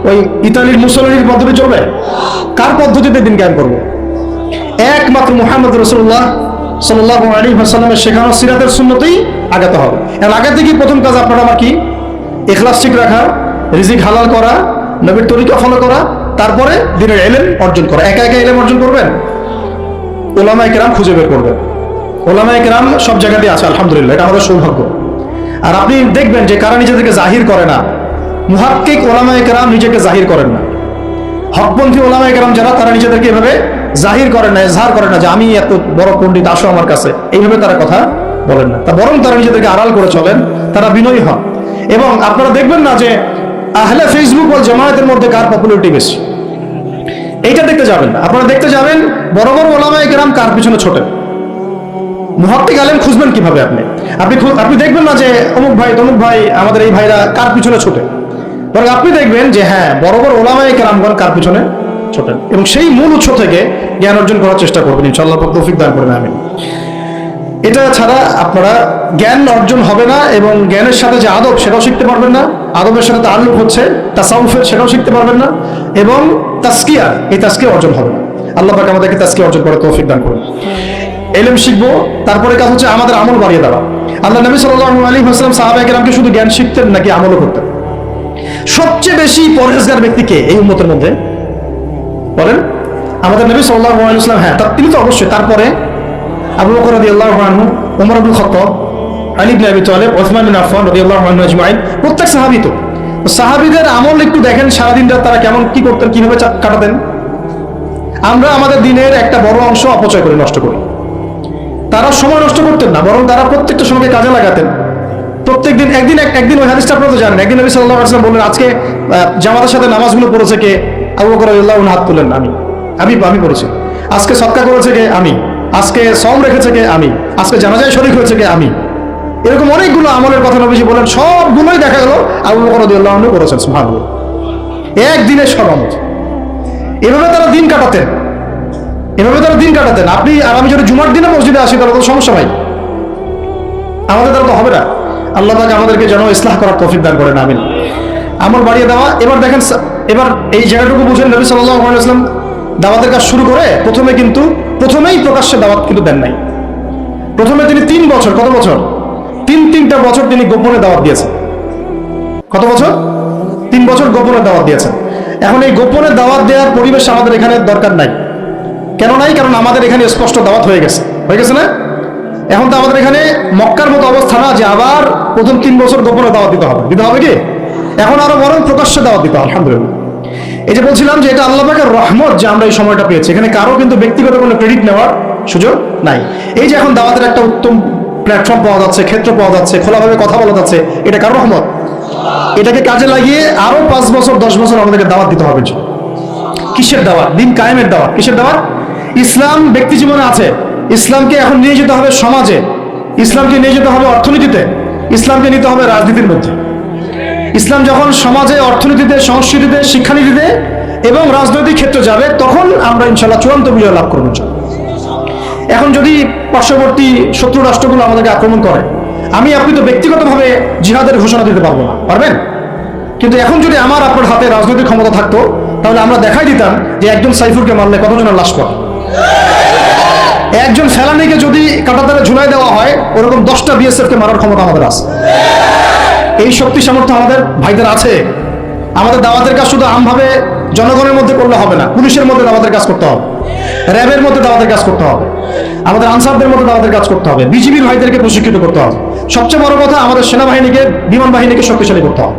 ওই ইতালির মুসলিনের পদ্ধতি চলবে? কার পদ্ধতিতে দিন কায়েম করবো? একমাত্র মুহাম্মদ রাসূলুল্লাহ সাল্লাল্লাহু আলাইহি ওয়াসাল্লামের শেখানো সিরাতের সুন্নতেই আগাতে হবে। এর আগে থেকেই প্রথম কাজ আপনার আমার কি? ইখলাস ঠিক রাখা, রিজিক হালাল করা, নবীর তরিকা ফলো করা, তারপরে দিনের ইলম অর্জন করা। একা একা ইলম অর্জন করবেন? উলামায়ে কেরাম খুঁজে বের করবেন। উলামায়ে কেরাম সব জায়গাতেই আছে, আলহামদুলিল্লাহ, এটা আমাদের সৌভাগ্য। আর আপনি দেখবেন যে কারা নিজেদেরকে জাহির করে না, মুহাক্কিক উলামায়ে কেরাম নিজেকে জাহির করেন না। হকপন্থী উলামায়ে কেরাম যারা, তারা নিজেদেরকে এভাবে জাহির করেন না, ইজহার করেন না যে আমি এত বড় পণ্ডিত, আসো আমার কাছে, এইভাবে তারা কথা বলেন না। তা বরং তারা নিজেদেরকে আড়াল করে চলেন, তারা বিনয়ী হন। এবং আপনারা দেখবেন না যে আহলে ফেসবুক ওয়াল জামায়াতের মধ্যে কার পপুলারিটি বেশি, এইটা দেখতে যাবেন না। আপনারা দেখতে যাবেন বড় বড় উলামায়ে কেরাম কার পিছনে ছোটেন। মুহাক্কিক আলেম খুঁজবেন কিভাবে? আপনি দেখবেন না যে অমুক ভাই তমুক ভাই, আমাদের এই ভাইরা কার পিছনে ছোটে, বরং আপনি দেখবেন যে হ্যাঁ, বড় বড় উলামায়ে কেরামগণ কার পিছনে ছোটেন, এবং সেই মূল উৎস থেকে জ্ঞান অর্জন করার চেষ্টা করবেন। ইনশাআল্লাহ তৌফিক দান করবেন, আমিন। এটা ছাড়া আপনারা জ্ঞান অর্জন হবে না, এবং জ্ঞানের সাথে যে আদব সেটাও শিখতে পারবেন না। আদবের সাথে তাআল্লুক হচ্ছে তাসাউফের, সেটাও শিখতে পারবেন না। এবং তাসকিয়া, এই তাসকিয়া অর্জন হবে না। আল্লাহ পাক আমাদেরকে তাসকিয়া অর্জন করার তৌফিক দান করুন। ইলম শিখবো, তারপরে কাজ হচ্ছে আমাদের আমল বাড়িয়ে দেওয়া। আল্লাহ নবী সাল্লাল্লাহু আলাইহি ওয়াসাল্লাম সাহাবায়ে কেরামকে শুধু জ্ঞান শিখতেন নাকি আমলও করতেন? সবচেয়ে বেশি পরহেজগার ব্যক্তি কে এই উম্মতের মধ্যে বলেন? আমাদের নবী সাল্লাল্লাহু আলাইহি ওয়াসাল্লাম। হ্যাঁ, তিনি তো অবশ্যই। তারপরে আবু বকর রাদিয়াল্লাহু আনহু, ওমর ইবনে খাত্তাব, আলী ইবনে আবি তালেব, ওসমান বিন আফফান রাদিয়াল্লাহু আনহু আজমাইন, প্রত্যেক সাহাবী। তো সাহাবীদের আমল একটু দেখেন, সারাদিন রাত তারা কেমন কি করতেন, কিভাবে কাটাতেন। আমরা আমাদের দিনের একটা বড় অংশ অপচয় করে নষ্ট করি। তারা সময় নষ্ট করতেন না, বরং তারা প্রত্যেকটা সময়কে কাজে লাগাতেন। প্রত্যেক দিন একদিন ওই হাদিসটা আপনারা তো জানেন, একদিন নবী সাল্লাল্লাহু আলাইহি ওয়াসাল্লাম বললেন, আজকে জামাতের সাথে নামাজগুলো পড়েছে কে? আবু বকর রাদিয়াল্লাহু আনহু হাত তুললেন, আমি পড়েছি। আজকে সদকা করেছে কে? আমি। আজকে সওম রেখেছে কে? আমি। আজকে জানাজায় শরীক হয়েছে কে? আমি। এরকম অনেকগুলো আমলের কথা নবীজি বলেন, সবগুলোই দেখা গেল আবু বকর রাদিয়াল্লাহু আনহু করেছেন। সুবহানাল্লাহ, একদিনের সব আমল। এভাবে তারা দিন কাটাতেন। আপনি আর আমি যদি জুমার দিনে মসজিদে আসি তাহলে তো সমস্যা নাই, আমাদের দ্বারা তো হবে না। আল্লাহ তাআলা আমাদেরকে যেন ইসলাহ করার তৌফিক দান করেন, আমিন। আমল বাড়িয়ে দেওয়া। এবার দেখেন, এবার এই জায়গাটুকু বুঝেন, নবী সাল্লাল্লাহু আলাইহি ওয়াসাল্লাম দাওয়াতের কাজ শুরু করে প্রথমেই প্রকাশ্যে দাওয়াত কিন্তু দেন নাই। প্রথমে তিনি 3 বছর, কত বছর? তিনটা বছর তিনি গোপনে দাওয়াত দিয়েছেন। কত বছর? 3 বছর গোপনে দাওয়াত দিয়েছেন। এখন এই গোপনে দাওয়াত দেওয়ার পরিবেশ আমাদের এখানে দরকার নাই। কেন নাই? কারণ আমাদের এখানে স্পষ্ট দাওয়াত হয়ে গেছে না? এখন তো আমাদের এখানে মক্কার মতো অবস্থা না যে আবার প্রথম 3 বছর গোপনে দাওয়াত দিতে হবে কি? এখন আরো বরং প্রকাশ্যে দাওয়াত দিতে হবে, আলহামদুলিল্লাহ। এই যে বলছিলাম যে এটা আল্লাহ পাকের রহমত যে আমরা এই সময়টা পেয়েছি, এখানে কারো কিন্তু ব্যক্তিগত কোনো ক্রেডিট নেওয়ার সুযোগ নাই। এই যে এখন দাওয়াতের একটা উত্তম প্ল্যাটফর্ম পাওয়া যাচ্ছে, ক্ষেত্র পাওয়া যাচ্ছে, খোলাভাবে কথা বলা যাচ্ছে, এটা কার রহমত? এটাকে কাজে লাগিয়ে আরো 5 বছর 10 বছর আমাদেরকে দাওয়াত দিতে হবে। কিসের দাওয়াত? দিন কায়েমের দাওয়াত। কিসের দাওয়াত? ইসলাম ব্যক্তি জীবনে আছে, ইসলামকে এখন নিয়ে যেতে হবে সমাজে, ইসলামকে নিয়ে যেতে হবে অর্থনীতিতে, ইসলামকে নিতে হবে রাজনীতির মধ্যে। ইসলাম যখন সমাজে, অর্থনীতিতে, সংস্কৃতিতে, শিক্ষানীতিতে এবং রাজনৈতিক ক্ষেত্রে যাবে, তখন আমরা ইনশাআল্লাহ চূড়ান্ত বিজয় লাভ করব। এখন যদি পার্শ্ববর্তী শত্রু রাষ্ট্রগুলো আমাদেরকে আক্রমণ করে, আপনি তো ব্যক্তিগতভাবে জিহাদের ঘোষণা দিতে পারবো না, পারবেন? কিন্তু এখন যদি আমার আপনার হাতে রাজনৈতিক ক্ষমতা থাকতো, তাহলে আমরা দেখাই দিতাম যে একজন সাইফুরকে মারলে কতজনের লাশ পড়ে। একজন ফেলানিকে যদি কাঁটাতারে ঝুলাই দেওয়া হয়, ওরকম 10টা বিএসএফ কে মারার ক্ষমতা আমাদের আছে। এই শক্তি সামর্থ্য আমাদের ভাইদের আছে। আমাদের দাওয়াতের কাজ শুধু আমভাবে জনগণের মধ্যে করলে হবে না, পুলিশের মধ্যে দাওয়াতের কাজ করতে হবে, র্যাবের মধ্যে দাওয়াতের কাজ করতে হবে, আমাদের আনসারদের মধ্যে দাওয়াতের কাজ করতে হবে, বিজিবির ভাইদেরকে প্রশিক্ষিত করতে হবে। সবচেয়ে বড় কথা, আমাদের সেনাবাহিনীকে, বিমান বাহিনীকে শক্তিশালী করতে হবে।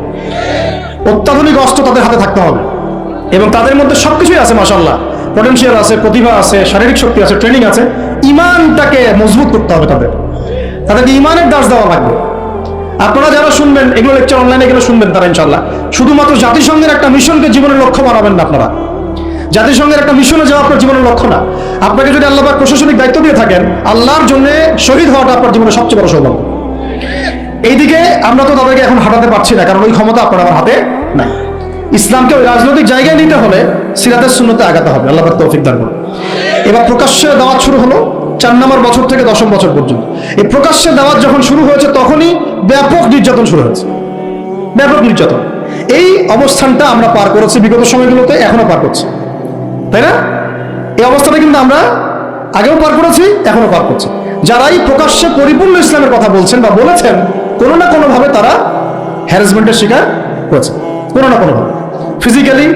অত্যাধুনিক অস্ত্র তাদের হাতে থাকতে হবে এবং তাদের মধ্যে সবকিছুই আছে, মাশাআল্লাহ। পটেনশিয়াল আছে, প্রতিভা আছে, শারীরিক শক্তি আছে, ট্রেনিং আছে। ইমানটাকে মজবুত করতে হবে তাদেরকে ইমানের দাস দেওয়া লাগবে। আপনারা যারা শুনবেন এগুলো লেকচার অনলাইনে গেলে শুনবেন, তারা ইনশাআল্লাহ শুধুমাত্র জাতিসংঘের একটা মিশনকে জীবনের লক্ষ্য বানাবেন না। আপনারা জাতিসংঘের একটা মিশনে যাওয়া আপনার জীবনের লক্ষ্য না। আপনাকে যদি আল্লাহ পাক প্রশাসনিক দায়িত্ব দিয়ে থাকেন, আল্লাহর জন্য শহীদ হওয়াটা আপনার জীবনের সবচেয়ে বড় সৌভাগ্য। এইদিকে আমরা তো তাদেরকে এখন হাঁটাতে পারছি না, কারণ ওই ক্ষমতা আপনার আমার হাতে নাই। ইসলামকে ওই রাজনৈতিক জায়গায় নিতে হলে সিরাতের সুন্নতে আগাতে হবে। আল্লাহ পাক তৌফিক দান করুন। এবার প্রকাশ্যে দাওয়াত শুরু হলো 4 নম্বর বছর থেকে 10ম বছর পর্যন্ত। এই প্রকাশ্যে দাওয়াত যখন শুরু হয়েছে, তখনই ব্যাপক নির্যাতন শুরু হয়েছে, ব্যাপক নির্যাতন। এই অবস্থানটা আমরা পার করেছি বিগত সময়গুলোতে, এখনো পার করছি, তাই না? এই অবস্থাটা কিন্তু আমরা আগেও পার করেছি, এখনো পার করছি। যারাই প্রকাশ্যে পরিপূর্ণ ইসলামের কথা বলছেন বা বলেছেন, কোনো না কোনোভাবে তারা হ্যারাসমেন্টের শিকার হয়েছে, কোনো না কোনোভাবে, ফিজিক্যালি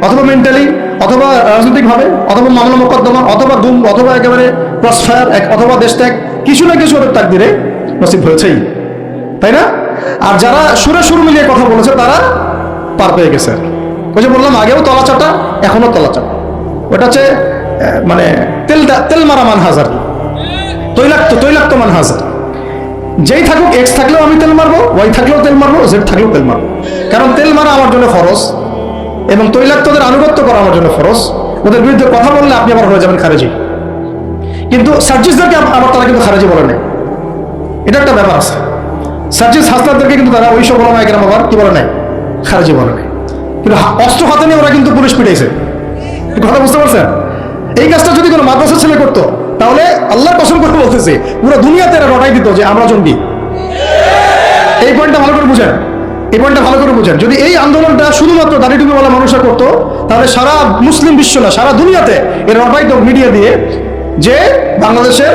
অথবা মেন্টালি অথবা রাজনৈতিকভাবে অথবা মামলা মোকদ্দমা অথবা গুম অথবা একেবারে ক্রসফায়ার অথবা দেশ ত্যাগ, কিছু না কিছু ওদের তাকদিরে নসিব হয়েছেই, তাই না? আর যারা সুর মিলিয়ে কথা বলেছে তারা পার পেয়ে গেছে। ওই যে বললাম, আগেও তলা চাটা, এখনো তলা চাটা। ওটা হচ্ছে মানে তেল মারা মান হাজার, তৈলাক্ত মান হাজার। যেই থাকুক, এক্স থাকলেও আমি তেল মারবো, ওয়াই থাকলেও তেল মারবো, জেড থাকলেও তেল মারবো। কারণ তেল মারা আমার জন্য ফরজ এবং তৈলাক্তদের আনুগত্য করা আমার জন্য ফরজ। ওদের বিরুদ্ধে কথা বললে আপনি আবার হয়ে যাবেন খারেজি। কিন্তু সার্জিসদেরকে আবার তারা কিন্তু খারেজি বলে নাই, এটা একটা ব্যাপার আছে। সার্জিস হাসনাতদেরকে কিন্তু তারা ওই সব ওলামায়ে কেরাম আবার কি বলে নাই, খারেজি বলে নাই। কিন্তু অস্ত্র হাতে নিয়ে ওরা কিন্তু পুলিশ পিটাইছে, কথা বুঝতে পারছেন? এই কাজটা যদি কোনো মাদ্রাসার ছেলে করতো, তাহলে আল্লাহর কসম করে বলতেছে পুরো দুনিয়াতে এরা রটাই দিত যে আমরা জঙ্গি। এই পয়েন্টটা ভালো করে বুঝেন, এই পয়েন্টটা ভালো করে বুঝেন। যদি এই আন্দোলনটা শুধুমাত্র দাড়ি টুপিওয়ালা মানুষরা করতো, তাহলে সারা মুসলিম বিশ্ব না, সারা দুনিয়াতে এরা রটাইতো মিডিয়া দিয়ে যে বাংলাদেশের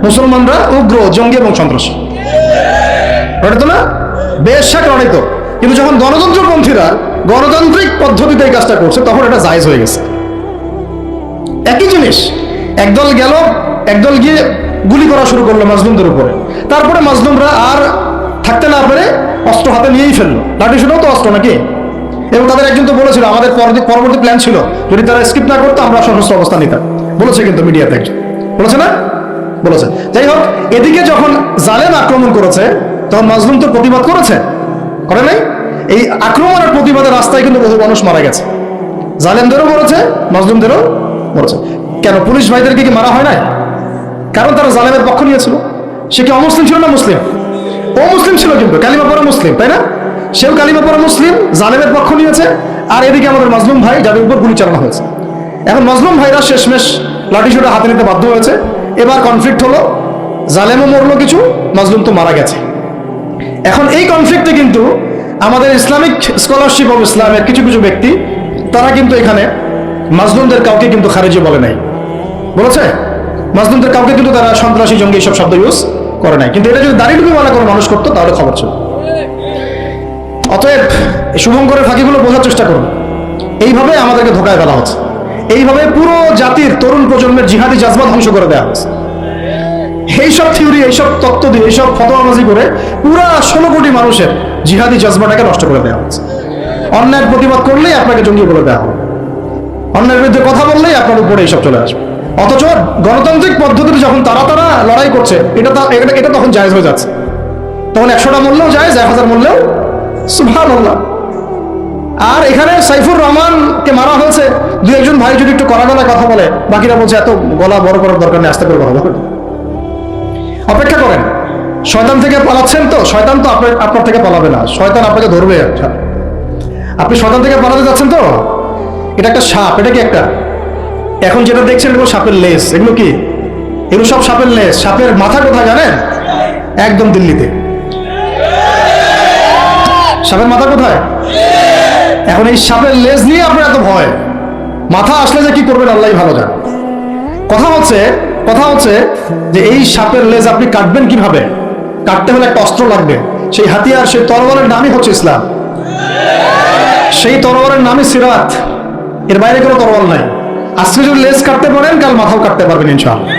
মুসলমানরা উগ্র, জঙ্গি এবং সন্ত্রাসী। রটাইতো না? বেশ রটাইতো। কিন্তু যখন গণতন্ত্রপন্থীরা গণতান্ত্রিক পদ্ধতিতে এই কাজটা করছে, তখন এটা জায়েজ হয়ে গেছে। একই জিনিস, একদল গেল, একদল গিয়ে গুলি করা শুরু করলো মাজলুমদের উপরে। তারপরে মাজলুমরা আর থাকতে না পেরে অস্ত্র হাতে নিয়েই ফেললো। লাঠি শুনেও তো অস্ত্র নাকি। এবং তাদের একজন তো বলেছিল আমাদের পরবর্তী প্ল্যান ছিল যদি তারা স্কিপ না করতো আমরা সশস্ত্র অবস্থা নিতাম, বলেছে কিন্তু মিডিয়াতে একজন বলেছে না, বলেছে। যাই হোক, এদিকে যখন জালেম আক্রমণ করেছে তখন মাজলুম তো প্রতিবাদ করেছে, করে নাই? এই আক্রমণের প্রতিবাদের রাস্তায় কিন্তু বহু মানুষ মারা গেছে, জালেমদেরও মরেছে মাজলুমদেরও মরেছে। কেন পুলিশ ভাইদেরকে কি মারা হয় নাই? কারণ তারা জালেমের পক্ষ নিয়েছিল। সে কি অমুসলিম ছিল না মুসলিম? ও মুসলিম ছিল, কিন্তু কালিমা পড়া মুসলিম, তাই না? সেও কালিমা পড়া মুসলিম, জালেমের পক্ষ নিয়েছে। আর এদিকে আমাদের মাজলুম ভাই যাদের উপর গুলি চালানো হয়েছে। এখন মাজলুম ভাইরা শেষমেশ লাঠিসোঁটা হাতে নিতে বাধ্য হয়েছে। এবার কনফ্লিক্ট হলো, জালেমও মরলো কিছু, মাজলুম তো মারা গেছে। এখন এই কনফ্লিক্টে কিন্তু আমাদের ইসলামিক স্কলারশিপ অফ ইসলামের কিছু কিছু ব্যক্তি তারা কিন্তু এখানে মাজলুমদের কাউকে কিন্তু খারিজি বলে নাই, বলেছে? মাজলুমদের কাউকে কিন্তু তারা সন্ত্রাসী, জঙ্গি এইসব শব্দ ইউজ করে নাই। কিন্তু এটা যদি দাড়ি টুপি মানা করে মানুষ করতো তাহলে খবর ছিল। অতএব শুভঙ্করের ফাঁকিগুলো বোঝার চেষ্টা করুন। এইভাবে আমাদেরকে ধোকায় ফেলা হচ্ছে, এইভাবে পুরো জাতির তরুণ প্রজন্মের জিহাদি জাজবা ধ্বংস করে দেওয়া হচ্ছে। এইসব থিওরি, এইসব তত্ত্ব দিয়ে, এইসব ফতোয়াবাজি করে পুরা 16 কোটি মানুষের জিহাদি জজবাটাকে নষ্ট করে দেওয়া হচ্ছে। অন্যায়ের প্রতিবাদ করলেই আপনাকে জঙ্গি বলে দেওয়া হবে, অন্যায়ের বিরুদ্ধে কথা বললেই আপনার উপরে এইসব চলে আসবে। অথচ গণতান্ত্রিক পদ্ধতিতে যখন তারা লড়াই করছে এটা তখন জায়েজ হয়ে যাচ্ছে। তখন 100টা মূল্যেও জায়েজ, 1000 মূল্যেও সুবহানাল্লাহ। আর এখানে সাইফুর রহমানকে মারা হয়েছে, দু একজন ভাই যদি একটু কড়া গলায় কথা বলে, বাকিরা বলছে এত গলা বড় করার দরকার নেই, আস্তে করে কথা বলেন, অপেক্ষা করেন। শয়তান থেকে পালাচ্ছেন তো, শয়তান তো আপনার থেকে পালাবে না, শয়তান আপনাকে ধরবে। আপনি শয়তান থেকে পালাতে যাচ্ছেন তো, এটা একটা সাপ, এটা কি একটা, এখন যেটা দেখছেন এগুলো সাপের লেজ। এগুলো কি? এগুলো সব সাপের লেজ। সাপের মাথা কোথায় জানেন? একদম দিল্লিতে। সাপের মাথা কোথায়? এখন এই সাপের লেজ নিয়ে আপনার এত ভয়, মাথা আসলে যে কি করবেন আল্লাহই ভালো জানে। কথা হচ্ছে যে এই সাপের লেজ আপনি কাটবেন কিভাবে? কাটতে হলে একটা অস্ত্র লাগবে, সেই হাতিয়ার, সেই তরবারের নামই হচ্ছে ইসলাম। সেই তরবারের নামই সিরাত, এর বাইরে কোনো তরবাল নাই। আজকে যদি লেজ কাটতে পারেন কাল মাথাও কাটতে পারবেন ইনশাআল্লাহ।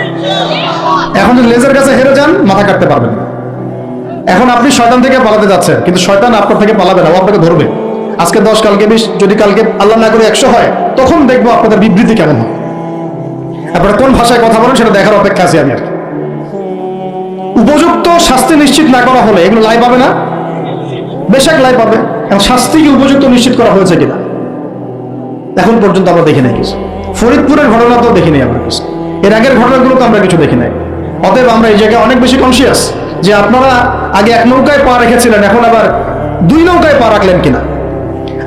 এখন যদি লেজের কাছে হেরে যান মাথা কাটতে পারবেন না। এখন আপনি শয়তান থেকে পালাতে যাচ্ছেন, কিন্তু শয়তান আপনার থেকে পালাবে না, ও আপনাকে ধরবে। আজকে 10, কালকে 20, যদি কালকে আল্লাহ না করে 100 হয়, তখন দেখবো আপনাদের বিবৃতি কেমন হয়। আপনারা কোন ভাষায় কথা বলেন সেটা দেখার অপেক্ষা আছি আমি। আর উপযুক্ত শাস্তি নিশ্চিত না করা হলে এগুলো লাই পাবে না, বেশক লাই পাবে। এখন শাস্তি কি উপযুক্ত নিশ্চিত করা হয়েছে কিনা এখন পর্যন্ত আমরা দেখি নাই কিছু। ফরিদপুরের ঘটনা তো দেখি নাই আমরা কিছু, এর আগের ঘটনাগুলো তো আমরা কিছু দেখি নাই। অতএব আমরা এই জায়গায় অনেক বেশি কনসিয়াস যে আপনারা আগে এক নৌকায় পা রেখেছিলেন, এখন আবার 2 নৌকায় পা রাখলেন কিনা।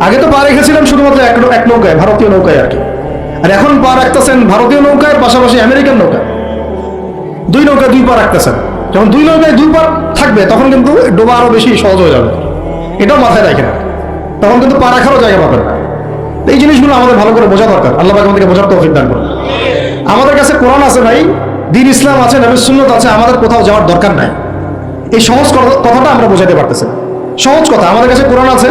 আগে তো পা রেখেছিলেন শুধুমাত্র এক নৌকায়, ভারতীয় নৌকায় আর কি। আর এখন পা রাখতেছেন ভারতীয় নৌকায় পাশাপাশি আমেরিকান নৌকায়। 2 নৌকায় 2 পা রাখতেছেন। যখন 2 নৌকায় 2 পা থাকবে তখন কিন্তু ডোবা আরো বেশি সহজ হয়ে যাবে, এটাও মাথায় রাখেন। তখন কিন্তু পা রাখারও জায়গা পাবেন না। এই জিনিসগুলো আমাদের ভালো করে বোঝা দরকার। আল্লাহ পাক আমাদেরকে বোঝার তৌফিক দান করুন। আমাদের কাছে কোরআন আছে ভাই, দ্বীন ইসলাম আছে, নবীর সুন্নাত আছে, আমাদের কোথাও যাওয়ার দরকার নাই। এই সহজ কথাটা আমরা বোঝাতে পারতেছি না। সহজ কথা, আমাদের কাছে কোরআন আছে,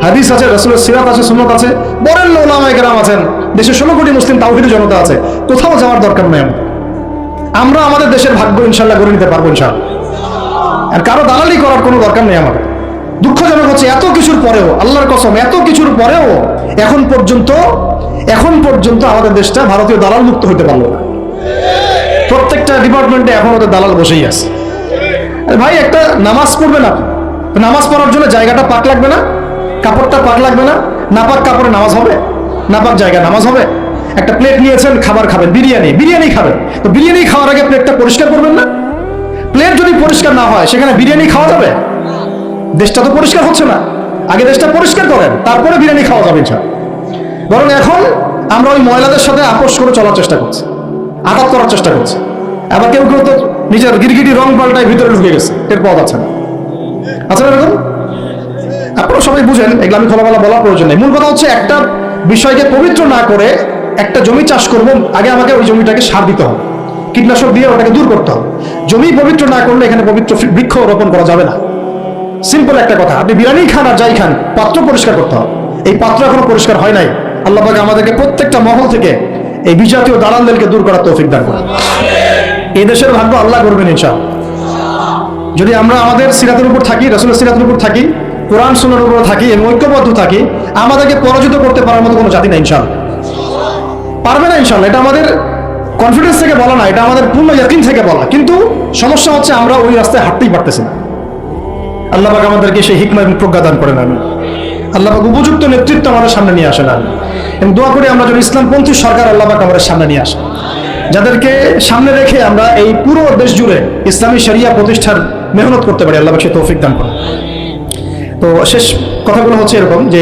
হাদিস আছে, রাসূলের সিরাত আছে, সুন্নাত আছে, বরেণ্য উলামায়ে কেরাম আছেন, দেশে 16 কোটি মুসলিম তাওহীদি জনতা আছে, কোথাও যাওয়ার দরকার নেই। আমরা আমাদের দেশের ভাগ্য ইনশাআল্লাহ গড়ে নিতে পারবো ইনশাআল্লাহ। আর কারো দালালি করার কোনো দরকার নেই আমাদের। দুঃখজনক হচ্ছে এত কিছুর পরেও, আল্লাহর কসম, এত কিছুর পরেও এখন পর্যন্ত আমাদের দেশটা ভারতীয় দালাল মুক্ত হইতে পারলো না। প্রত্যেকটা ডিপার্টমেন্টে এখন ওদের দালাল বসেই আছে। ভাই একটা নামাজ পড়বে না, নামাজ পড়ার জন্য জায়গাটা পাক লাগবে না, কাপড়টা পাক লাগবে না, নাপাক কাপড়ে নামাজ হবে, নাপাক জায়গায় নামাজ হবে। একটা প্লেট নিয়েছেন, খাবার খাবেন, বিরিয়ানি খাবেন, তো বিরিয়ানি খাওয়ার আগে প্লেটটা পরিষ্কার করবেন না? প্লেট যদি পরিষ্কার না হয় সেখানে বিরিয়ানি খাওয়া যাবে? দেশটা তো পরিষ্কার হচ্ছে না, আগে দেশটা পরিষ্কার করেন, তারপরে বিরিয়ানি খাওয়া যাবে ইনশাআল্লাহ। বরং এখন আমরা ওই ময়লাদের সাথে আপোষ করে চলার চেষ্টা করছি, আঘাত করার চেষ্টা করছি। আবার কেউ তো নিজের গিরগিটি রং পাল্টায় ভিতরে ঢুকে গেছে, টের পাওয়া যাচ্ছে না। আচ্ছা এরকম আপনারা সবাই বুঝেন, এগুলো আমি খোলামেলা বলার প্রয়োজন নেই। মূল কথা হচ্ছে একটা বিষয়কে পবিত্র না করে একটা জমি চাষ করবো, আগে আমাকে ওই জমিটাকে সার দিতে হবে, কীটনাশক দিয়ে ওটাকে দূর করতে হবে। জমি পবিত্র না করলে এখানে পবিত্র বৃক্ষ রোপণ করা যাবে না। সিম্পল একটা কথা, আপনি বিরিয়ানি খান আর যাই খান, পাত্র পরিষ্কার করতে হবে। এই পাত্র এখনো পরিষ্কার হয় নাই। আল্লাহ পাক আমাদেরকে প্রত্যেকটা মহল থেকে এই বিজাতীয় দালালদেরকে দূর করার তৌফিক দান করুন। এই দেশের ভাগ্য আল্লাহ করবেন ইনশাআল্লাহ। যদি আমরা আমাদের সিরাতের উপর থাকি, রাসূলের সিরাতের উপর থাকি, কোরআন সুন্নাহর উপর থাকি এবং ঐক্যবদ্ধ থাকি, আমাদেরকে পরাজিত করতে পারার মতো কোনো জাতি না ইনশাআল্লাহ, পারবে না ইনশাআল্লাহ। এটা আমাদের কনফিডেন্স থেকে বলা না, এটা আমাদের পূর্ণ ইয়াকিন থেকে বলা। কিন্তু সমস্যা হচ্ছে আমরা ওই রাস্তায় হাঁটতেই পারতেছি না। আল্লাহ পাক আমাদেরকে সেই হিকমা এবং প্রজ্ঞা দান করেন। আমি আল্লাহ পাক উপযুক্ত নেতৃত্ব আমাদের সামনে নিয়ে আসেন। আমি এবং দোয়া করি আমরা যেন ইসলামপন্থী সরকার আল্লাহ পাক আমাদের সামনে নিয়ে আসেন, যাদেরকে সামনে রেখে আমরা এই পুরো দেশ জুড়ে ইসলামী শরিয়া প্রতিষ্ঠার মেহনত করতে পারি। আল্লাহ পাক সে তৌফিক দান করেন। তো শেষ কথাগুলো হচ্ছে এরকম যে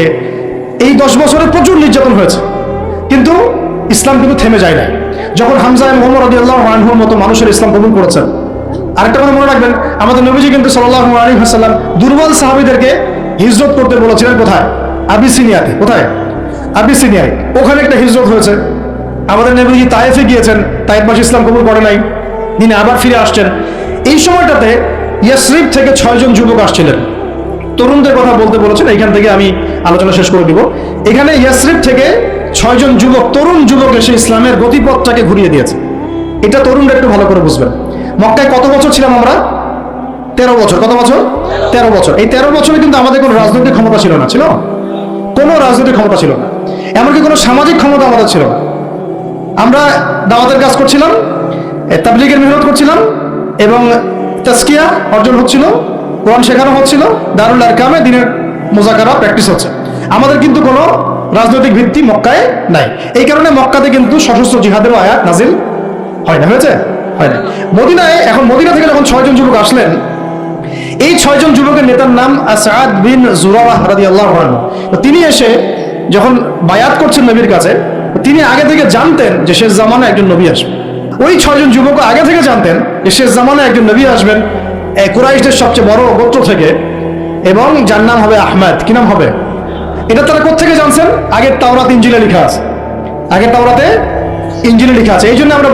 এই 10 বছরে প্রচুর নির্যাতন হয়েছে, কিন্তু ইসলাম কিন্তু থেমে যায় না। যখন হামজা এবং ওমর রাদিয়াল্লাহু আনহুর মতো মানুষের ইসলাম কবুল করেছেন। আরেকটা কথা মনে রাখবেন, আমাদের নবীজি কিন্তু সাল্লাল্লাহু আলাইহি ওয়াসাল্লাম দুর্বল সাহাবীদেরকে হিজরত করতে বলেছিলেন। কোথায়? আবিসিনিয়াতে। কোথায়? আবিসিনিয়ায়। ওখানে একটা হিজরত হয়েছে। আমাদের নবীজি তায়েফে গিয়েছেন, তায়েফবাসী ইসলাম কবুল করে নাই, তিনি আবার ফিরে আসছেন। এই সময়টাতে ইয়াসরিব থেকে 6 জন যুবক আসছিলেন, তরুণদের কথা বলতে বলেছেন। এইখান থেকে আমি আলোচনা শেষ করে দিব। এখানে ইয়াসরিব থেকে 6 জন যুবক, তরুণ যুবক এসে ইসলামের গতিপথটাকে ঘুরিয়ে দিয়েছে। এটা তরুণরা একটু ভালো করে বুঝবেন। মক্কায় কত বছর ছিলাম আমরা? 13 বছর। কত বছর? 13 বছর। এই 13 বছরে কিন্তু আমাদের কোনো রাজনৈতিক ক্ষমতা ছিল না, ছিল কোনো রাজনৈতিক ক্ষমতা ছিল না, এমনকি কোনো সামাজিক ক্ষমতা আমাদের ছিল না। আমরা দাওয়াতের কাজ করছিলাম, তাবলীগের মেহনত করছিলাম এবং তাজকিয়া অর্জন হচ্ছিল, কোরআন শেখানো হচ্ছিল, দারুল আরকামে দিনের মুযাকারা প্র্যাকটিস হচ্ছে। আমাদের কিন্তু কোনো রাজনৈতিক ভিত্তি মক্কায় নাই। এই কারণে মক্কাতে কিন্তু সশস্ত্র জিহাদেরও আয়াত নাজিল হয় না। হয়েছে? হয় না। মদিনায়, এখন মদিনা থেকে যখন 6 জন যুবক আসলেন, এই 6 জন যুবকের নেতার নাম আসাদ বিন জুরারাহ রাদিয়াল্লাহু আনহু। তো তিনি এসে যখন বায়াত করছেন নবীর কাছে, তিনি আগে থেকে জানতেন যে শেষ জামানায় একজন নবী আসবে। ওই 6 জন যুবক আগে থেকে জানতেন যে শেষ জামানায় একজন নবী আসবেন কুরাইশদের সবচেয়ে বড় গোত্র থেকে, এবং যার নাম হবে আহমেদ। কি নাম হবে? এটা তারা কোত্থেকে জানছেন? আগের তাওরাত ইনজিলে লেখা আছে, আগের তাওরাতে ইনজিলে লেখা আছে। এই জন্য আমরা